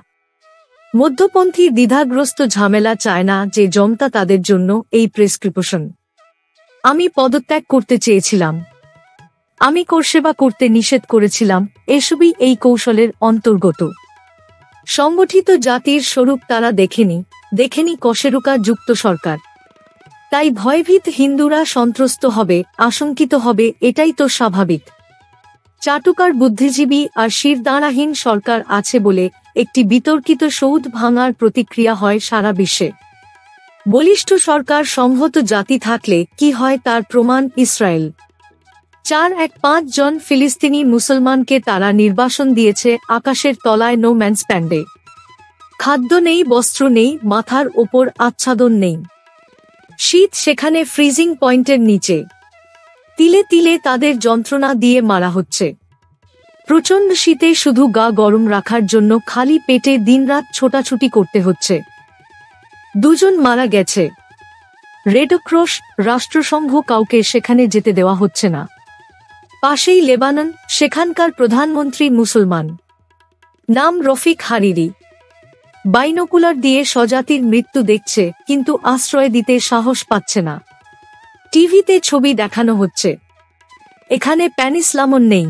মধ্যপন্থী দ্বিধাগ্রস্ত ঝামেলা চায় না যে জমতা তাদের জন্য এই প্রেসক্রিপশন। আমি পদত্যাগ করতে চেয়েছিলাম, আমি করসেবা করতে নিষেধ করেছিলাম, এসবই এই কৌশলের অন্তর্গত। সংগঠিত জাতির স্বরূপ তারা দেখেনি কশেরুকা যুক্ত সরকার। তাই ভয়ভীত হিন্দুরা সন্ত্রস্ত হবে, আশঙ্কিত হবে, এটাই তো স্বাভাবিক। চাটুকার বুদ্ধিজীবী আর শিরদাঁড়াহীন সরকার আছে বলে একটি বিতর্কিত সৌধ ভাঙার প্রতিক্রিয়া হয় সারা বিশ্বে। বলিষ্ঠ সরকার, সংহত জাতি থাকলে কি হয় তার প্রমাণ ইসরায়েল। 4-5 জন ফিলিস্তিনি মুসলমানকে তারা নির্বাসন দিয়েছে আকাশের তলায়, নো ম্যানস প্যান্ডে। খাদ্য নেই, বস্ত্র নেই, মাথার ওপর আচ্ছাদন নেই। শীত সেখানে ফ্রিজিং পয়েন্টের নিচে। তিলে তিলে তাদের যন্ত্রণা দিয়ে মারা হচ্ছে। প্রচণ্ড শীতে শুধু গা গরম রাখার জন্য খালি পেটে দিনরাত ছোটাছুটি করতে হচ্ছে। 2 জন মারা গেছে। রেডক্রস, রাষ্ট্রসংঘ, কাউকে সেখানে যেতে দেওয়া হচ্ছে না। পাশেই লেবানন, সেখানকার প্রধানমন্ত্রী মুসলমান, নাম রফিক হারিরি। বাইনোকুলার দিয়ে স্বজাতির মৃত্যু দেখছে, কিন্তু আশ্রয় দিতে সাহস পাচ্ছে না। টিভিতে ছবি দেখানো হচ্ছে, এখানে প্যান ইসলামন নেই,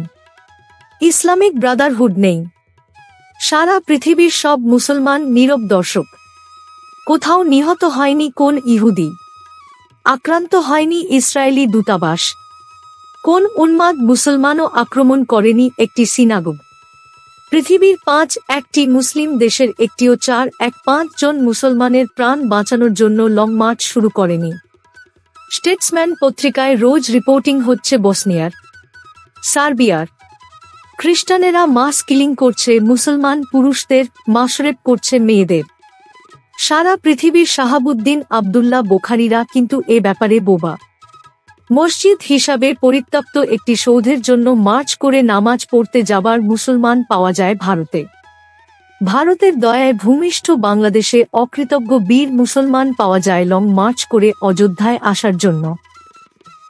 ইসলামিক ব্রাদারহুড নেই। সারা পৃথিবীর সব মুসলমান নীরব দর্শক। কোথাও নিহত হয়নি কোন ইহুদি, আক্রান্ত হয়নি ইসরায়েলি দূতাবাস, কোন উন্মাদ মুসলমানও আক্রমণ করেনি একটি সিনাগোগ। পৃথিবীর 5-1টি মুসলিম দেশের একটিও 4-5 জন মুসলমানের প্রাণ বাঁচানোর জন্য লং মার্চ শুরু করেনি। স্টেটসম্যান পত্রিকায় রোজ রিপোর্টিং হচ্ছে বসনিয়ার, সার্বিয়ার। খ্রিস্টানেরা মাস কিলিং করছে মুসলমান পুরুষদের, মাশরেপ করছে মেয়েদের। সারা পৃথিবীর শাহাবুদ্দিন আবদুল্লাহ বোখারিরা কিন্তু এ ব্যাপারে বোবা। মসজিদ হিসাবে পরিত্যক্ত একটি সৌধের জন্য মার্চ করে নামাজ পড়তে যাবার মুসলমান পাওয়া যায় ভারতে। ভারতের দয়ায় ভূমিষ্ঠ বাংলাদেশে অকৃতজ্ঞ বীর মুসলমান পাওয়া যায় লং মার্চ করে অযোধ্যায় আসার জন্য।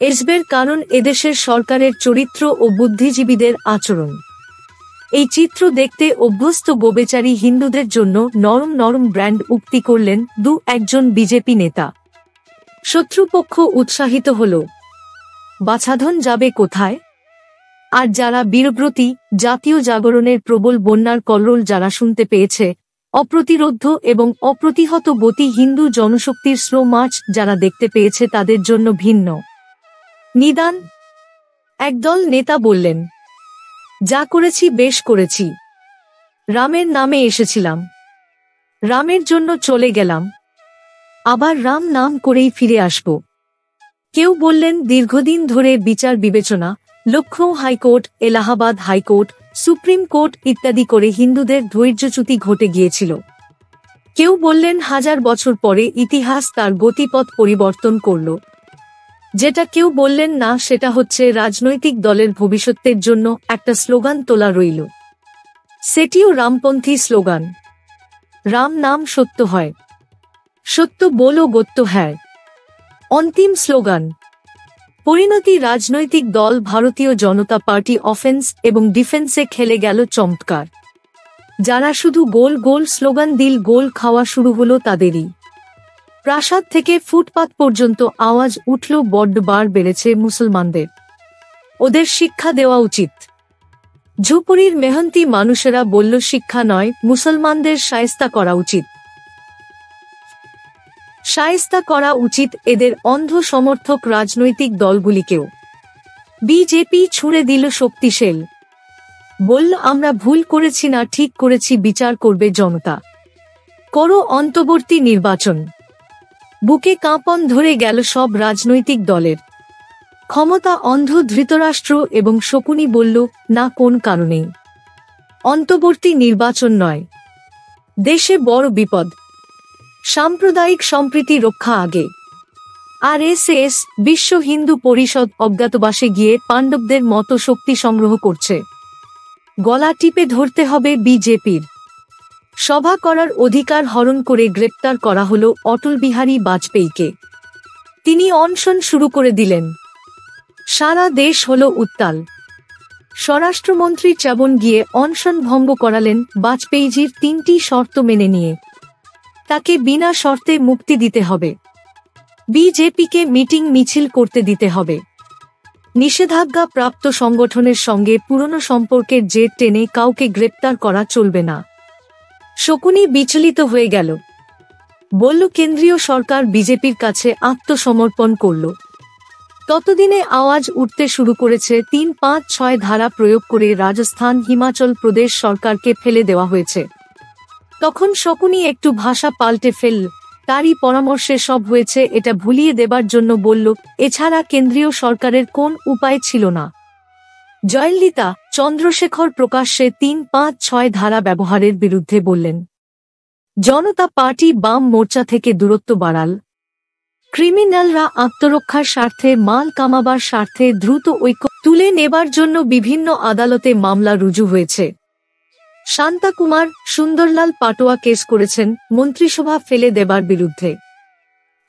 এসবের কারণ এদেশের সরকারের চরিত্র ও বুদ্ধিজীবীদের আচরণ। এই চিত্র দেখতে অভ্যস্ত গোবেচারী হিন্দুদের জন্য নরম নরম ব্র্যান্ড উক্তি করলেন 2-1 জন বিজেপি নেতা। শত্রুপক্ষ উৎসাহিত হল, বাছাধন যাবে কোথায়? আর যারা বীরব্রতী, জাতীয় জাগরণের প্রবল বন্যার কল্লোল যারা শুনতে পেয়েছে, অপ্রতিরোধ্য এবং অপ্রতিহত গতি হিন্দু জনশক্তির স্লো মার্চ যারা দেখতে পেয়েছে, তাদের জন্য ভিন্ন নিদান। একদল নেতা বললেন, যা করেছি বেশ করেছি, রামের নামে এসেছিলাম, রামের জন্য চলে গেলাম, আবার রাম নাম করেই ফিরে আসব। কেউ বললেন, দীর্ঘদিন ধরে বিচার বিবেচনা, Lucknow high court, Allahabad high court, supreme court ইত্যাদি করে হিন্দুদের ধৈর্যচ্যুতি ঘটে গিয়েছিল। কেউ বললেন, 1000 বছর পরে ইতিহাস তার গতিপথ পরিবর্তন করল। যেটা কেউ বললেন না, সেটা হচ্ছে রাজনৈতিক দলের ভবিষ্যতের জন্য একটা স্লোগান তোলা রইল। সেটিও রামপন্থী স্লোগান, রাম নাম সত্য হয়, সত্য বলো গত্য হ্যায়। অন্তিম স্লোগান। পরিণতি রাজনৈতিক দল ভারতীয় জনতা পার্টি অফেন্স এবং ডিফেন্সে খেলে গেল চমৎকার। যারা শুধু গোল গোল স্লোগান দিল, গোল খাওয়া শুরু হলো তাদেরই। প্রাসাদ থেকে ফুটপাত পর্যন্ত আওয়াজ উঠল, বড্ড বার বেড়েছে মুসলমানদের, ওদের শিক্ষা দেওয়া উচিত। ঝুপড়ির মেহনতি মানুষেরা বলল, শিক্ষা নয়, মুসলমানদের শায়েস্তা করা উচিত। শায়েস্তা করা উচিত এদের অন্ধ সমর্থক রাজনৈতিক দলগুলিকেও। বিজেপি ছুঁড়ে দিল শক্তিশাল বলল, আমরা ভুল করেছি না ঠিক করেছি, বিচার করবে জনতা। করো অন্তর্বর্তী নির্বাচন। বুকে কাঁপন ধরে গেল সব রাজনৈতিক দলের। ক্ষমতা অন্ধ ধৃতরাষ্ট্র এবং শকুনি বলল, না, কোন কারণেই অন্তর্বর্তী নির্বাচন নয়। দেশে বড় বিপদ, সাম্প্রদায়িক সম্প্রীতি রক্ষা আগে। আরএসএস, বিশ্ব হিন্দু পরিষদ অজ্ঞাতবাসে গিয়ে পাণ্ডবদের মতো শক্তি সংগ্রহ করছে। গলা টিপে ধরতে হবে বিজেপির। সভা করার অধিকার হরণ করে গ্রেপ্তার করা হল অটল বিহারী বাজপেয়ীকে। তিনি অনশন শুরু করে দিলেন। সারা দেশ হল উত্তাল। স্বরাষ্ট্রমন্ত্রী চ্যাবন গিয়ে অনশন ভঙ্গ করালেন বাজপেয়ীজির 3টি শর্ত মেনে নিয়ে। তাকে বিনা শর্তে মুক্তি দিতে হবে, বিজেপিকে মিটিং মিছিল করতে দিতে হবে, নিষেধাজ্ঞা প্রাপ্ত সংগঠনের সঙ্গে পুরনো সম্পর্কের জের টেনে কাউকে গ্রেপ্তার করা চলবে না। শকুনি বিচলিত হয়ে গেল, বলল, কেন্দ্রীয় সরকার বিজেপির কাছে আত্মসমর্পণ করল। ততদিনে আওয়াজ উঠতে শুরু করেছে 3-5-6 ধারা প্রয়োগ করে রাজস্থান, হিমাচল প্রদেশ সরকারকে ফেলে দেওয়া হয়েছে। তখন শকুনি একটু ভাষা পাল্টে ফেলল, তারই পরামর্শে সব হয়েছে এটা ভুলিয়ে দেবার জন্য বলল, এছাড়া কেন্দ্রীয় সরকারের কোন উপায় ছিল না। জয়ললিতা, চন্দ্রশেখর প্রকাশ্যে 3-5-6 ধারা ব্যবহারের বিরুদ্ধে বললেন। জনতা পার্টি বাম মোর্চা থেকে দূরত্ব বাড়াল। ক্রিমিনালরা আত্মরক্ষার স্বার্থে, মাল কামাবার স্বার্থে দ্রুত ঐক্য তুলে নেবার জন্য বিভিন্ন আদালতে মামলা রুজু হয়েছে। শান্তাকুমার, সুন্দরলাল পাটোয়া কেস করেছেন মন্ত্রিসভা ফেলে দেবার বিরুদ্ধে।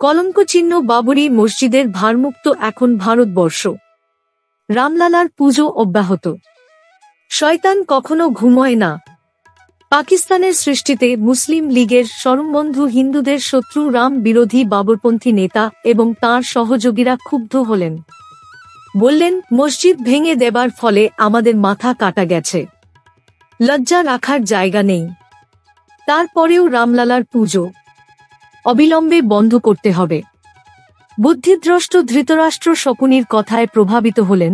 কলঙ্কচিহ্ন বাবরি মসজিদের ভারমুক্ত এখন ভারতবর্ষ। রামলালার পুজো অব্যাহত। শয়তান কখনো ঘুমোয় না। পাকিস্তানের সৃষ্টিতে মুসলিম লীগের চরমবন্ধু হিন্দুদের শত্রু রাম বিরোধী বাবরপন্থী নেতা এবং তাঁর সহযোগীরা ক্ষুব্ধ হলেন। বললেন, মসজিদ ভেঙে দেবার ফলে আমাদের মাথা কাটা গেছে, লজ্জা রাখার জায়গা নেই। তারপরেও রামলালার পুজো অবিলম্বে বন্ধ করতে হবে। বুদ্ধিদ্রষ্ট ধৃতরাষ্ট্র শকুনির কথায় প্রভাবিত হলেন।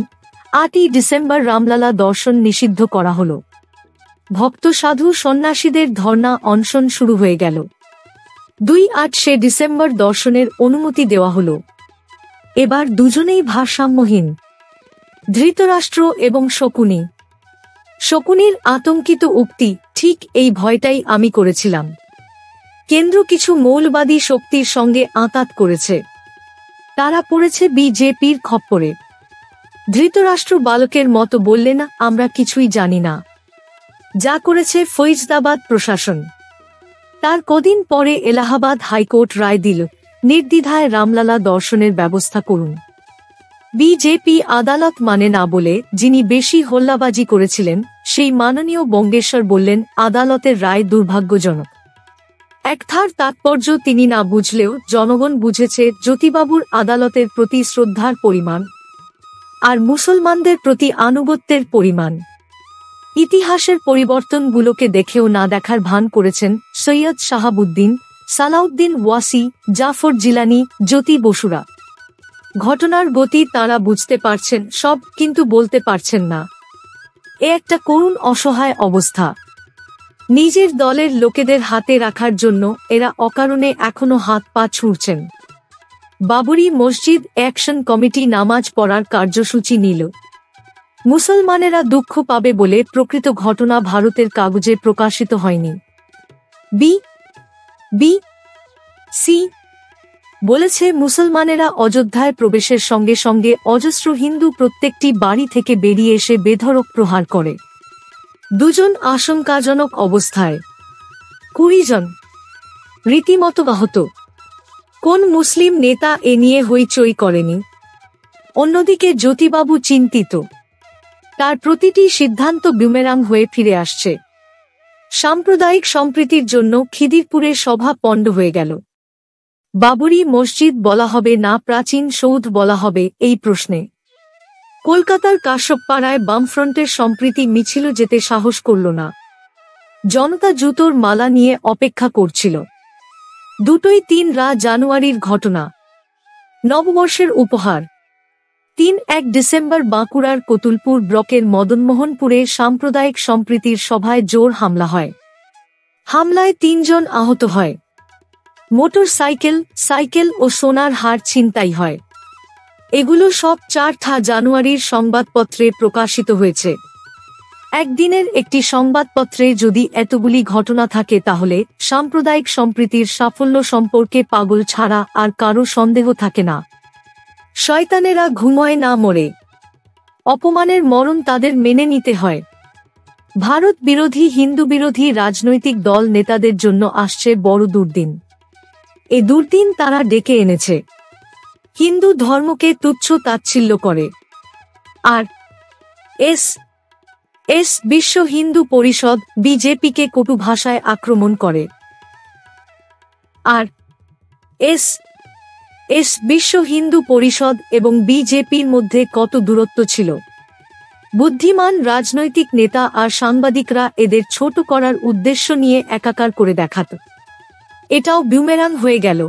8ই ডিসেম্বর রামলালা দর্শন নিষিদ্ধ করা হল। ভক্ত সাধু সন্ন্যাসীদের ধর্ণা অনশন শুরু হয়ে গেল। 2 ডিসেম্বর দর্শনের অনুমতি দেওয়া হল। এবার দুজনেই ভারসাম্যহীন, ধৃতরাষ্ট্র এবং শকুনি। শকুনির আতঙ্কিত উক্তি, ঠিক এই ভয়টাই আমি করেছিলাম। কেন্দ্র কিছু মৌলবাদী শক্তির সঙ্গে আঁতাত করেছে, তারা পড়েছে বিজেপির খপ্পরে। ধৃতরাষ্ট্র বালকের মতো বললেন, আমরা কিছুই জানি না, যা করেছে ফৈজদাবাদ প্রশাসন। তার কদিন পরে এলাহাবাদ হাইকোর্ট রায় দিল, নির্দ্বিধায় রামলালা দর্শনের ব্যবস্থা করুন। বিজেপি আদালত মানে না বলে যিনি বেশি হল্লাবাজি করেছিলেন সেই মাননীয় বঙ্গেশ্বর বললেন, আদালতের রায় দুর্ভাগ্যজনক। একথার তাৎপর্য তিনি না বুঝলেও জনগণ বুঝেছে জ্যোতিবাবুর আদালতের প্রতি শ্রদ্ধার পরিমাণ আর মুসলমানদের প্রতি আনুগত্যের পরিমাণ। ইতিহাসের পরিবর্তনগুলোকে দেখেও না দেখার ভান করেছেন সৈয়দ শাহাবুদ্দিন, সালাউদ্দিন ওয়াসি, জাফর জিলানি, জ্যোতি বসুরা। ঘটনার গতি তাঁরা বুঝতে পারছেন সব, কিন্তু বলতে পারছেন না। এ একটা করুণ অসহায় অবস্থা। নিজের দলের লোকেদের হাতে রাখার জন্য এরা অকারণে এখনো হাত পা ছুঁড়ছেন। বাবরি মসজিদ অ্যাকশন কমিটি নামাজ পড়ার কার্যসূচি নিল। মুসলমানেরা দুঃখ পাবে বলে প্রকৃত ঘটনা ভারতের কাগজে প্রকাশিত হয়নি। বিবিসি বলেছে, মুসলমানেরা অযোধ্যায় প্রবেশের সঙ্গে সঙ্গে অজস্র হিন্দু প্রত্যেকটি বাড়ি থেকে বেরিয়ে এসে বেধড়ক প্রহার করে। 2 জন আশঙ্কাজনক অবস্থায়, 20 জন রীতিমতো আহত। কোন মুসলিম নেতা এ নিয়ে হইচই করেনি। অন্যদিকে জ্যোতিবাবু চিন্তিত, তার প্রতিটি সিদ্ধান্ত বুমেরাং হয়ে ফিরে আসছে। সাম্প্রদায়িক সম্প্রীতির জন্য খিদিরপুরে সভা পণ্ড হয়ে গেল। বাবরি মসজিদ বলা হবে না প্রাচীন সৌধ বলা হবে, এই প্রশ্নে কলকাতার কাশ্যপপাড়ায় বামফ্রন্টের সম্প্রীতি মিছিল যেতে সাহস করল না। জনতা জুতোর মালা নিয়ে অপেক্ষা করছিল। দুটোই 3 জানুয়ারির ঘটনা, নববর্ষের উপহার। ৩-১ ডিসেম্বর বাঁকুড়ার কতুলপুর ব্লকের মদনমোহনপুরে সাম্প্রদায়িক সম্প্রীতির সভায় জোর হামলা হয়। হামলায় ৩ জন আহত হয়। মোটর সাইকেল ও সোনার হার ছিনতাই হয়। এগুলো সব ৪ জানুয়ারির সংবাদপত্রে প্রকাশিত হয়েছে। একদিনের একটি সংবাদপত্রে যদি এতগুলি ঘটনা থাকে তাহলে সাম্প্রদায়িক সম্প্রীতির সাফল্য সম্পর্কে পাগল ছাড়া আর কারো সন্দেহ থাকে না। শয়তানেরা ঘুমোয় না, মরে। অপমানের মরণ তাদের মেনে নিতে হয়। ভারত বিরোধী, হিন্দু বিরোধী রাজনৈতিক দল নেতাদের জন্য আসছে বড় দুর্দিন। এ দুর্দিন তারা ডেকে এনেছে। হিন্দু ধর্মকে তুচ্ছ তাচ্ছিল্য করে। আর এস বিশ্ব হিন্দু পরিষদ বিজেপিকে কটু ভাষায় আক্রমণ করে। আর এস বিশ্ব হিন্দু পরিষদ এবং বিজেপির মধ্যে কত দূরত্ব ছিল। বুদ্ধিমান রাজনৈতিক নেতা আর সাংবাদিকরা এদের ছোট করার উদ্দেশ্য নিয়ে একাকার করে দেখাত। এটাও বুমেরাং হয়ে গেল।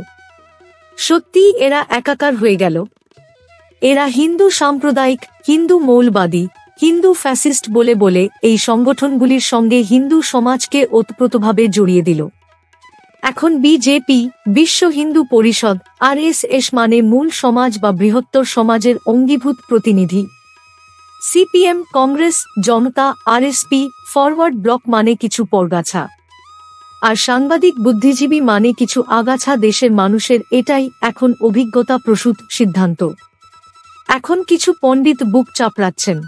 সত্যিই এরা একাকার হয়ে গেল। এরা হিন্দু সাম্প্রদায়িক, হিন্দু মৌলবাদী, হিন্দু ফ্যাসিস্ট বলে বলে এই সংগঠনগুলির সঙ্গে হিন্দু সমাজকে ওতপ্রোতভাবে জড়িয়ে দিল। এখন বিজেপি, বিশ্ব হিন্দু পরিষদ, আরএসএস মানে মূল সমাজ বা বৃহত্তর সমাজের অঙ্গীভূত প্রতিনিধি। সিপিএম, কংগ্রেস, জনতা, আরএসপি, ফরওয়ার্ড ব্লক মানে কিছু পরগাছা। আর সাংবাদিক বুদ্ধিজীবী মানে কিছু আগাছা দেশের মানুষের। এটাই এখন অভিজ্ঞতা প্রসূত সিদ্ধান্ত। এখন কিছু পণ্ডিত বুক চাপড়াচ্ছেন,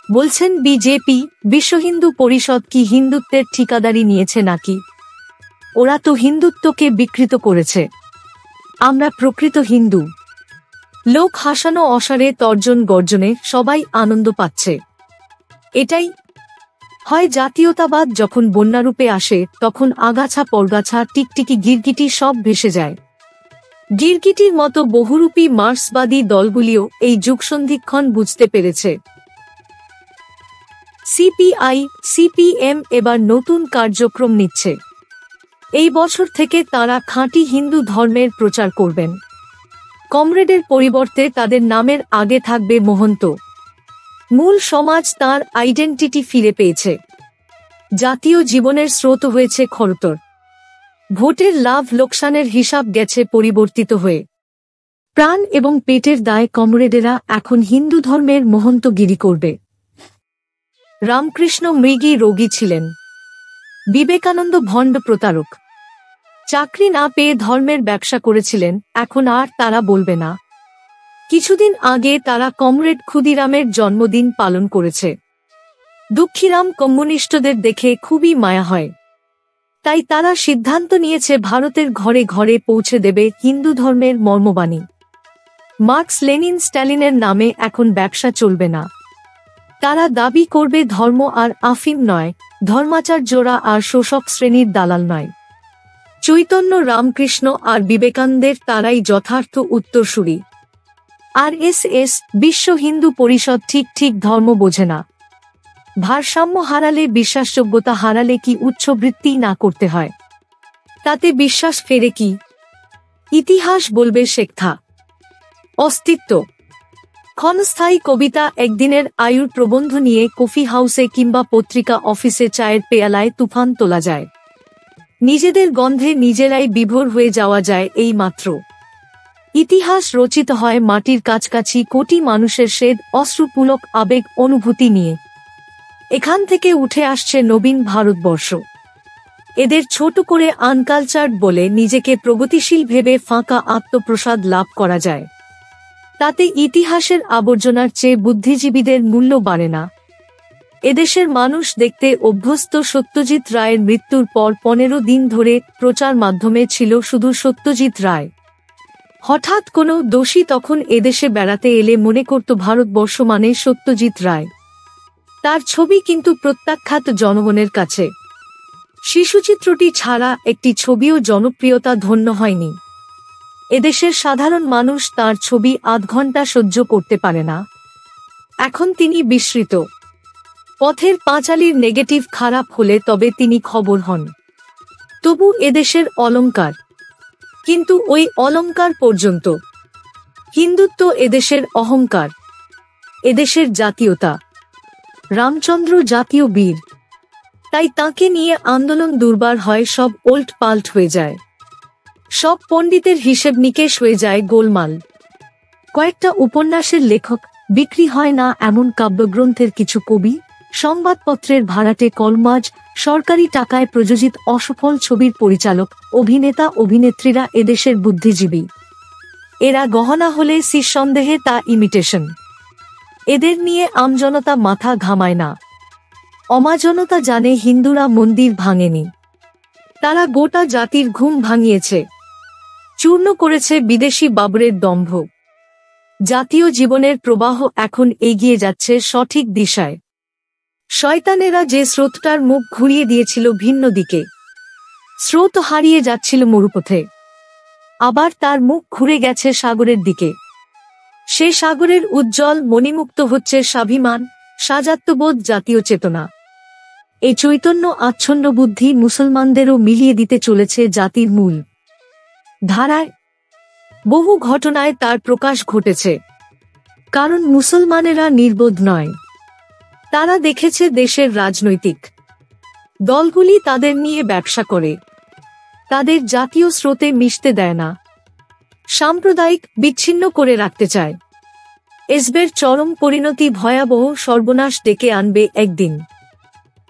বলছেন বিজেপি, বিশ্ব হিন্দু পরিষদ কি হিন্দুত্বের ঠিকাদারি নিয়েছে নাকি? ওরা তো হিন্দুত্বকে বিকৃত করেছে। আমরা প্রকৃত হিন্দু। লোক হাসানো অসারে, তর্জন গর্জনে সবাই আনন্দ পাচ্ছে। এটাই হয় জাতীয়তাবাদ। যখন বন্যারূপে আসে তখন আগাছা পরগাছা, টিকটিকি, গিরগিটি সব ভেসে যায়। গিরগিটির মতো বহুরূপী মার্ক্সবাদী দলগুলিও এই যুগসন্ধিক্ষণ বুঝতে পেরেছে। সিপিআই, সিপিএম এবার নতুন কার্যক্রম নিচ্ছে। এই বছর থেকে তারা খাঁটি হিন্দু ধর্মের প্রচার করবেন। কমরেডের পরিবর্তে তাদের নামের আগে থাকবে মহন্ত। মূল সমাজ তার আইডেন্টিটি ফিরে পেয়েছে। জাতীয় জীবনের স্রোত হয়েছে খরতর। ভোটের লাভ লোকসানের হিসাব গেছে পরিবর্তিত হয়ে। প্রাণ এবং পেটের দায়ে কমরেডেরা এখন হিন্দু ধর্মের মহন্তগিরি করবে। রামকৃষ্ণ মৃগী রোগী ছিলেন। বিবেকানন্দ ভণ্ড প্রতারক। চাকরি না পেয়ে ধর্মের ব্যবসা করেছিলেন। এখন আর তারা বলবে না। কিছুদিন আগে তারা কমরেড ক্ষুদিরামের জন্মদিন পালন করেছে। দুঃখীরাম কমিউনিস্টদের দেখে খুবই মায়া হয়। তাই তারা সিদ্ধান্ত নিয়েছে ভারতের ঘরে ঘরে পৌঁছে দেবে হিন্দু ধর্মের মর্মবাণী। মার্কস, লেনিন, স্ট্যালিনের নামে এখন ব্যবসা চলবে না। তারা দাবি করবে ধর্ম আর আফিম নয়, ধর্মাচার্যরা আর শোষক শ্রেণীর দালাল নয়। চৈতন্য, রামকৃষ্ণ আর বিবেকানন্দের তারাই যথার্থ উত্তরসূরি। আরএসএস, বিশ্ব হিন্দু পরিষদ ঠিক ধর্ম বোঝে না। ভারসাম্য হারালে, বিশ্বাসযোগ্যতা হারালে কি উচ্চবৃত্তি না করতে হয়? তাতে বিশ্বাস ফেরে কি? ইতিহাস বলবে শেখা। অস্তিত্ব। ক্ষণস্থায়ী কবিতা, একদিনের আয়ুর প্রবন্ধ নিয়ে কফি হাউসে কিংবা পত্রিকা অফিসে চায়ের পেয়ালায় তুফান তোলা যায়। নিজেদের গন্ধে নিজেরাই বিভোর হয়ে যাওয়া যায়। এই মাত্র ইতিহাস রচিত হয় মাটির কাছাকাছি কোটি মানুষের স্বেদ, অশ্রুপুলক আবেগ, অনুভূতি নিয়ে। এখান থেকে উঠে আসছে নবীন ভারতবর্ষ। এদের ছোট করে আনকালচার্ড বলে নিজেকে প্রগতিশীল ভেবে ফাঁকা আত্মপ্রসাদ লাভ করা যায়। তাতে ইতিহাসের আবর্জনার চেয়ে বুদ্ধিজীবীদের মূল্য বাড়ে না। এদেশের মানুষ দেখতে অভ্যস্ত। সত্যজিৎ রায়ের মৃত্যুর পর 15 দিন ধরে প্রচার মাধ্যমে ছিল শুধু সত্যজিৎ রায়। হঠাৎ কোনো দোষী তখন এদেশে বেড়াতে এলে মনে করত ভারতবর্ষ মানে সত্যজিৎ রায়। তার ছবি কিন্তু প্রত্যাখ্যাত জনগণের কাছে। শিশুচিত্রটি ছাড়া একটি ছবিও জনপ্রিয়তা ধন্য হয়নি। এদেশের সাধারণ মানুষ তার ছবি আধ ঘন্টা সহ্য করতে পারে না। এখন তিনি বিস্মৃত। পথের পাঁচালীর নেগেটিভ খারাপ হলে তবে তিনি খবর হন। তবু এদেশের অলংকার। কিন্তু ওই অলংকার পর্যন্ত। হিন্দুত্ব এদেশের অহংকার, এদেশের জাতীয়তা। রামচন্দ্র জাতীয় বীর, তাই তাকে নিয়ে আন্দোলন দুর্বার হয়, সব ওল্ট পাল্ট হয়ে যায়, সব পণ্ডিতের হিসেব নিকেশ হয়ে যায় গোলমাল। কয়েকটা উপন্যাসের লেখক, বিক্রি হয় না এমন কাব্যগ্রন্থের কিছু কবি, সংবাদপত্রের ভাড়াটে কলমাজ, সরকারি টাকায় প্রযোজিত অসফল ছবির পরিচালক, অভিনেতা অভিনেত্রীরা এদেশের বুদ্ধিজীবী। এরা গহনা হলে নিঃসন্দেহে তা ইমিটেশন। এদের নিয়ে আমজনতা মাথা ঘামায় না। অমাজনতা জানে হিন্দুরা মন্দির ভাঙেনি, তারা গোটা জাতির ঘুম ভাঙিয়েছে, চূর্ণ করেছে বিদেশি বাবরের দম্ভ। জাতীয় জীবনের প্রবাহ এখন এগিয়ে যাচ্ছে সঠিক দিশায়। শয়তানেরা যে স্রোতটার মুখ ঘুরিয়ে দিয়েছিল ভিন্ন দিকে, স্রোত হারিয়ে যাচ্ছিল মরুপথে, আবার তার মুখ ঘুরে গেছে সাগরের দিকে। সে সাগরের উজ্জ্বল মণিমুক্ত হচ্ছে স্বাভিমান, সাজাত্যবোধ, জাতীয় চেতনা। এই চৈতন্য আচ্ছন্ন বুদ্ধি মুসলমানদেরও মিলিয়ে দিতে চলেছে জাতির মূল ধারায়। বহু ঘটনায় তার প্রকাশ ঘটেছে, কারণ মুসলমানেরা নির্বোধ নয়। তারা দেখেছে দেশের রাজনৈতিক দলগুলি তাদের নিয়ে ব্যবসা করে, তাদের জাতীয় স্রোতে মিশতে দেয় না, সাম্প্রদায়িক বিচ্ছিন্ন করে রাখতে চায়। এসবের চরম পরিণতি ভয়াবহ সর্বনাশ ডেকে আনবে একদিন।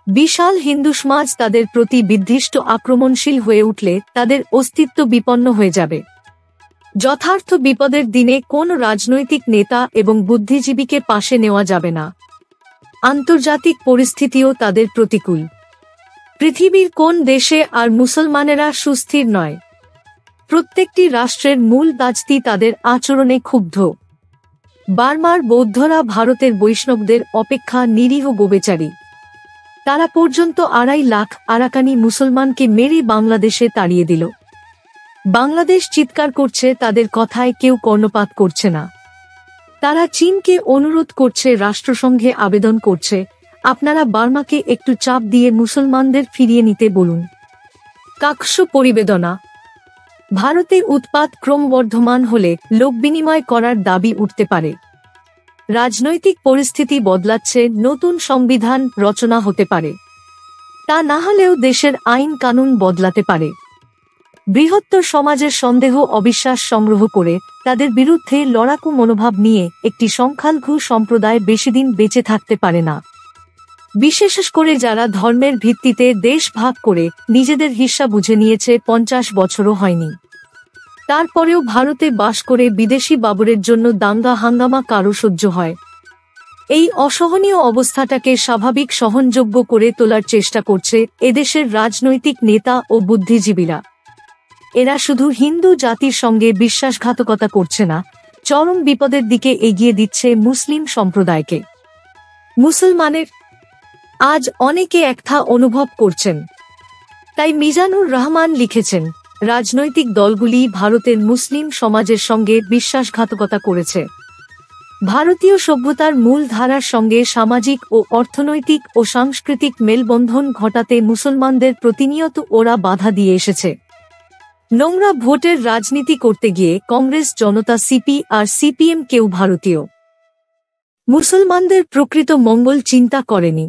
বিশাল হিন্দু সমাজ তাদের প্রতি বিদ্বিষ্ট আক্রমণশীল হয়ে উঠলে তাদের অস্তিত্ব বিপন্ন হয়ে যাবে। যথার্থ বিপদের দিনে কোন রাজনৈতিক নেতা এবং বুদ্ধিজীবীকে পাশে নেওয়া যাবে না। আন্তর্জাতিক পরিস্থিতিও তাদের প্রতিকূল। পৃথিবীর কোন দেশে আর মুসলমানেরা সুস্থির নয়। প্রত্যেকটি রাষ্ট্রের মূল দাজতি তাদের আচরণে ক্ষুব্ধ। বার্মার বৌদ্ধরা ভারতের বৈষ্ণবদের অপেক্ষা নিরীহ গোবেচারী। তারা পর্যন্ত 2.5 লাখ আরাকানি মুসলমানকে মেরে বাংলাদেশে তাড়িয়ে দিল। বাংলাদেশ চিৎকার করছে, তাদের কথায় কেউ কর্ণপাত করছে না। তারা চীনকে অনুরোধ করছে, রাষ্ট্রসংঘে আবেদন করছে, আপনারা বার্মাকে একটু চাপ দিয়ে মুসলমানদের ফিরিয়ে নিতে বলুন। কাকস্য পরিবেদনা। ভারতে উৎপাত ক্রমবর্ধমান হলে লোক বিনিময় করার দাবি উঠতে পারে। রাজনৈতিক পরিস্থিতি বদলাচ্ছে, নতুন সংবিধান রচনা হতে পারে। তা না হলেও দেশের আইন কানুন বদলাতে পারে। বৃহত্তর সমাজের সন্দেহ অবিশ্বাস সংগ্রহ করে তাদের বিরুদ্ধে লড়াকু মনোভাব নিয়ে একটি সংখ্যালঘু সম্প্রদায় বেশিদিন বেঁচে থাকতে পারে না। বিশেষ করে যারা ধর্মের ভিত্তিতে দেশ ভাগ করে নিজেদের হিস্সা বুঝে নিয়েছে, 50 বছরও হয়নি। তারপরেও ভারতে বাস করে বিদেশি বাবরের জন্য দাঙ্গা হাঙ্গামা কারো সহ্য হয়। এই অসহনীয় অবস্থাটাকে স্বাভাবিক সহনযোগ্য করে তোলার চেষ্টা করছে এদেশের রাজনৈতিক নেতা ও বুদ্ধিজীবীরা। এরা শুধু হিন্দু জাতির সঙ্গে বিশ্বাসঘাতকতা করছে না, চরম বিপদের দিকে এগিয়ে দিচ্ছে মুসলিম সম্প্রদায়কে। মুসলমানের আজ অনেকে একথা অনুভব করছেন। তাই মিজানুর রহমান লিখেছেন, রাজনৈতিক দলগুলি ভারতের মুসলিম সমাজের সঙ্গে বিশ্বাসঘাতকতা করেছে। ভারতীয় সভ্যতার মূল ধারার সঙ্গে সামাজিক ও অর্থনৈতিক ও সাংস্কৃতিক মেলবন্ধন ঘটাতে মুসলমানদের প্রতিনিয়ত ওরা বাধা দিয়ে এসেছে। নোংরা ভোটের রাজনীতি করতে গিয়ে কংগ্রেস, জনতা, সিপি আর সিপিএম কেউ ভারতীয় মুসলমানদের প্রকৃত মঙ্গল চিন্তা করেনি।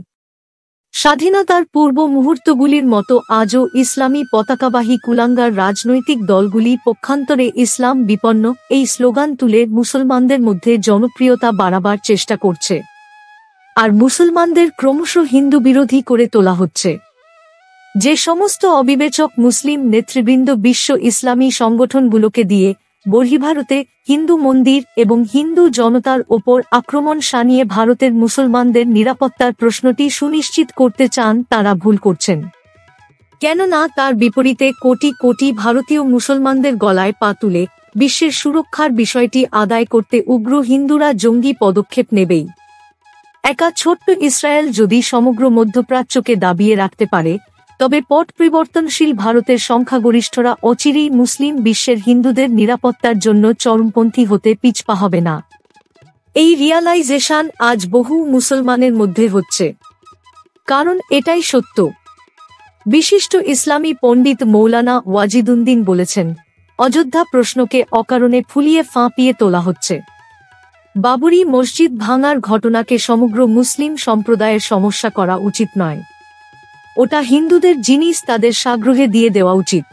স্বাধীনতার পূর্ব মুহূর্তগুলির মতো আজও ইসলামী পতাকাবাহী কুলাঙ্গার রাজনৈতিক দলগুলি পক্ষান্তরে ইসলাম বিপন্ন এই স্লোগান তুলে মুসলমানদের মধ্যে জনপ্রিয়তা বাড়াবার চেষ্টা করছে, আর মুসলমানদের ক্রমশ হিন্দু বিরোধী করে তোলা হচ্ছে। যে সমস্ত অবিবেচক মুসলিম নেতৃবৃন্দ বিশ্ব ইসলামী সংগঠনগুলোকে দিয়ে বহির্ভারতে হিন্দু মন্দির এবং হিন্দু জনতার ওপর আক্রমণ শানিয়ে ভারতের মুসলমানদের নিরাপত্তার প্রশ্নটি সুনিশ্চিত করতে চান, তারা ভুল করছেন। কেননা তার বিপরীতে কোটি কোটি ভারতীয় মুসলমানদের গলায় পা তুলে বিশ্বের সুরক্ষার বিষয়টি আদায় করতে উগ্র হিন্দুরা জঙ্গি পদক্ষেপ নেবেই। একা ছোট্ট ইসরায়েল যদি সমগ্র মধ্যপ্রাচ্যকে দাবিয়ে রাখতে পারে, তবে পট পরিবর্তনশীল ভারতের সংখ্যাগরিষ্ঠরা অচিরেই মুসলিম বিশ্বের হিন্দুদের নিরাপত্তার জন্য চরমপন্থী হতে পিছপা হবে না। এই রিয়ালাইজেশন আজ বহু মুসলমানের মধ্যে হচ্ছে, কারণ এটাই সত্য। বিশিষ্ট ইসলামী পণ্ডিত মৌলানা ওয়াজিদুদ্দিন বলেছেন, অযোধ্যা প্রশ্নকে অকারণে ফুলিয়ে ফাঁপিয়ে তোলা হচ্ছে। বাবরি মসজিদ ভাঙার ঘটনাকে সমগ্র মুসলিম সম্প্রদায়ের সমস্যা করা উচিত নয়। ওটা হিন্দুদের জিনিস, তাদের সাগ্রহে দিয়ে দেওয়া উচিত।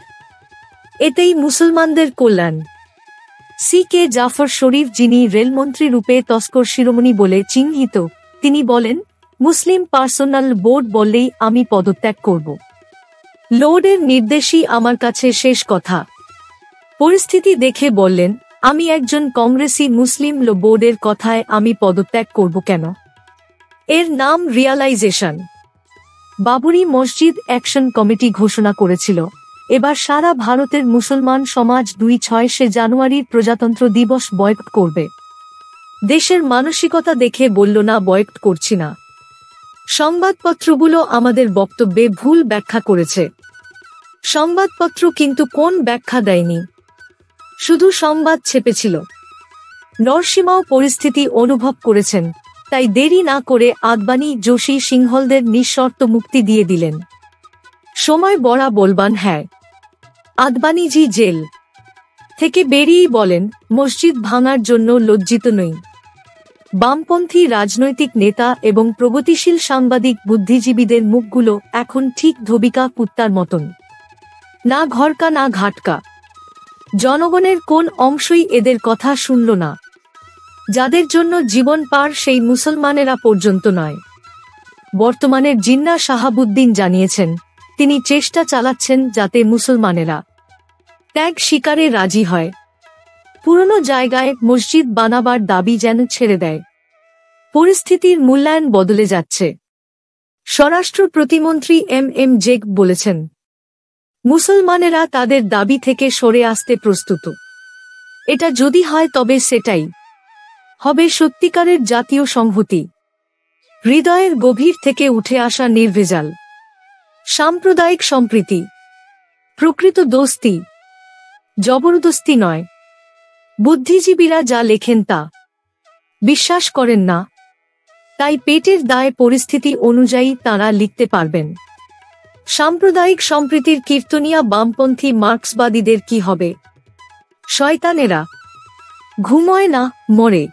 এতেই মুসলমানদের কল্যাণ। কে জাফর শরীফ, যিনি রেলমন্ত্রী রূপে তস্কর শিরোমণি বলে চিহ্নিত, তিনি বলেন, মুসলিম পার্সোনাল বোর্ড বললেই আমি পদত্যাগ করব। লোডের নির্দেশই আমার কাছে শেষ কথা। পরিস্থিতি দেখে বললেন, আমি একজন কংগ্রেসি মুসলিম লো বোর্ডের কথায় আমি পদত্যাগ করব কেন? এর নাম রিয়ালাইজেশন। বাবরি মসজিদ অ্যাকশন কমিটি ঘোষণা করেছিল, এবার সারা ভারতের মুসলমান সমাজ ২-৬ জানুয়ারির প্রজাতন্ত্র দিবস বয়কট করবে। দেশের মানসিকতা দেখে বলল, না, বয়কট করছি না। সংবাদপত্রগুলো আমাদের বক্তব্যে ভুল ব্যাখ্যা করেছে। সংবাদপত্র কিন্তু কোন ব্যাখ্যা দেয়নি, শুধু সংবাদ ছেপেছিল। নরসিমাও পরিস্থিতি অনুভব করেছেন, তাই দেরি না করে আদবানি যোশী সিংহলদের নিঃশর্ত মুক্তি দিয়ে দিলেন। সময় বড়া বলবান, হ্যাঁ। আদবানিজি জেল থেকে বেরিয়েই বলেন, মসজিদ ভাঙার জন্য লজ্জিত নই। বামপন্থী রাজনৈতিক নেতা এবং প্রগতিশীল সাংবাদিক বুদ্ধিজীবীদের মুখগুলো এখন ঠিক ধোবিকা কুত্তার মতন, না ঘরকা না ঘাটকা। জনগণের কোন অংশই এদের কথা শুনল না। যাদের জন্য জীবন পার সেই মুসলমানেরা পর্যন্ত নয়। বর্তমানের জিন্না শাহাবুদ্দিন জানিয়েছেন, তিনি চেষ্টা চালাচ্ছেন যাতে মুসলমানেরা ত্যাগ স্বীকারে রাজি হয়, পুরনো জায়গায় মসজিদ বানাবার দাবি যেন ছেড়ে দেয়। পরিস্থিতির মূল্যায়ন বদলে যাচ্ছে। স্বরাষ্ট্র প্রতিমন্ত্রী এম জেক বলেছেন, মুসলমানেরা তাদের দাবি থেকে সরে আসতে প্রস্তুত। এটা যদি হয় তবে সেটাই হবে সত্যিকারের জাতীয় সংহতি, হৃদয়ের গভীর থেকে উঠে আসা নির্ভেজাল সাম্প্রদায়িক সম্প্রীতি, প্রকৃত দোস্তি, জবরদস্তি নয়। বুদ্ধিজীবীরা যা লেখেন তা বিশ্বাস করেন না, তাই পেটের দায়ে পরিস্থিতি অনুযায়ী তাঁরা লিখতে পারবেন। সাম্প্রদায়িক সম্প্রীতির কীর্তনিয়া বামপন্থী মার্ক্সবাদীদের কি হবে? শয়তানেরা ঘুমোয় না, মরে।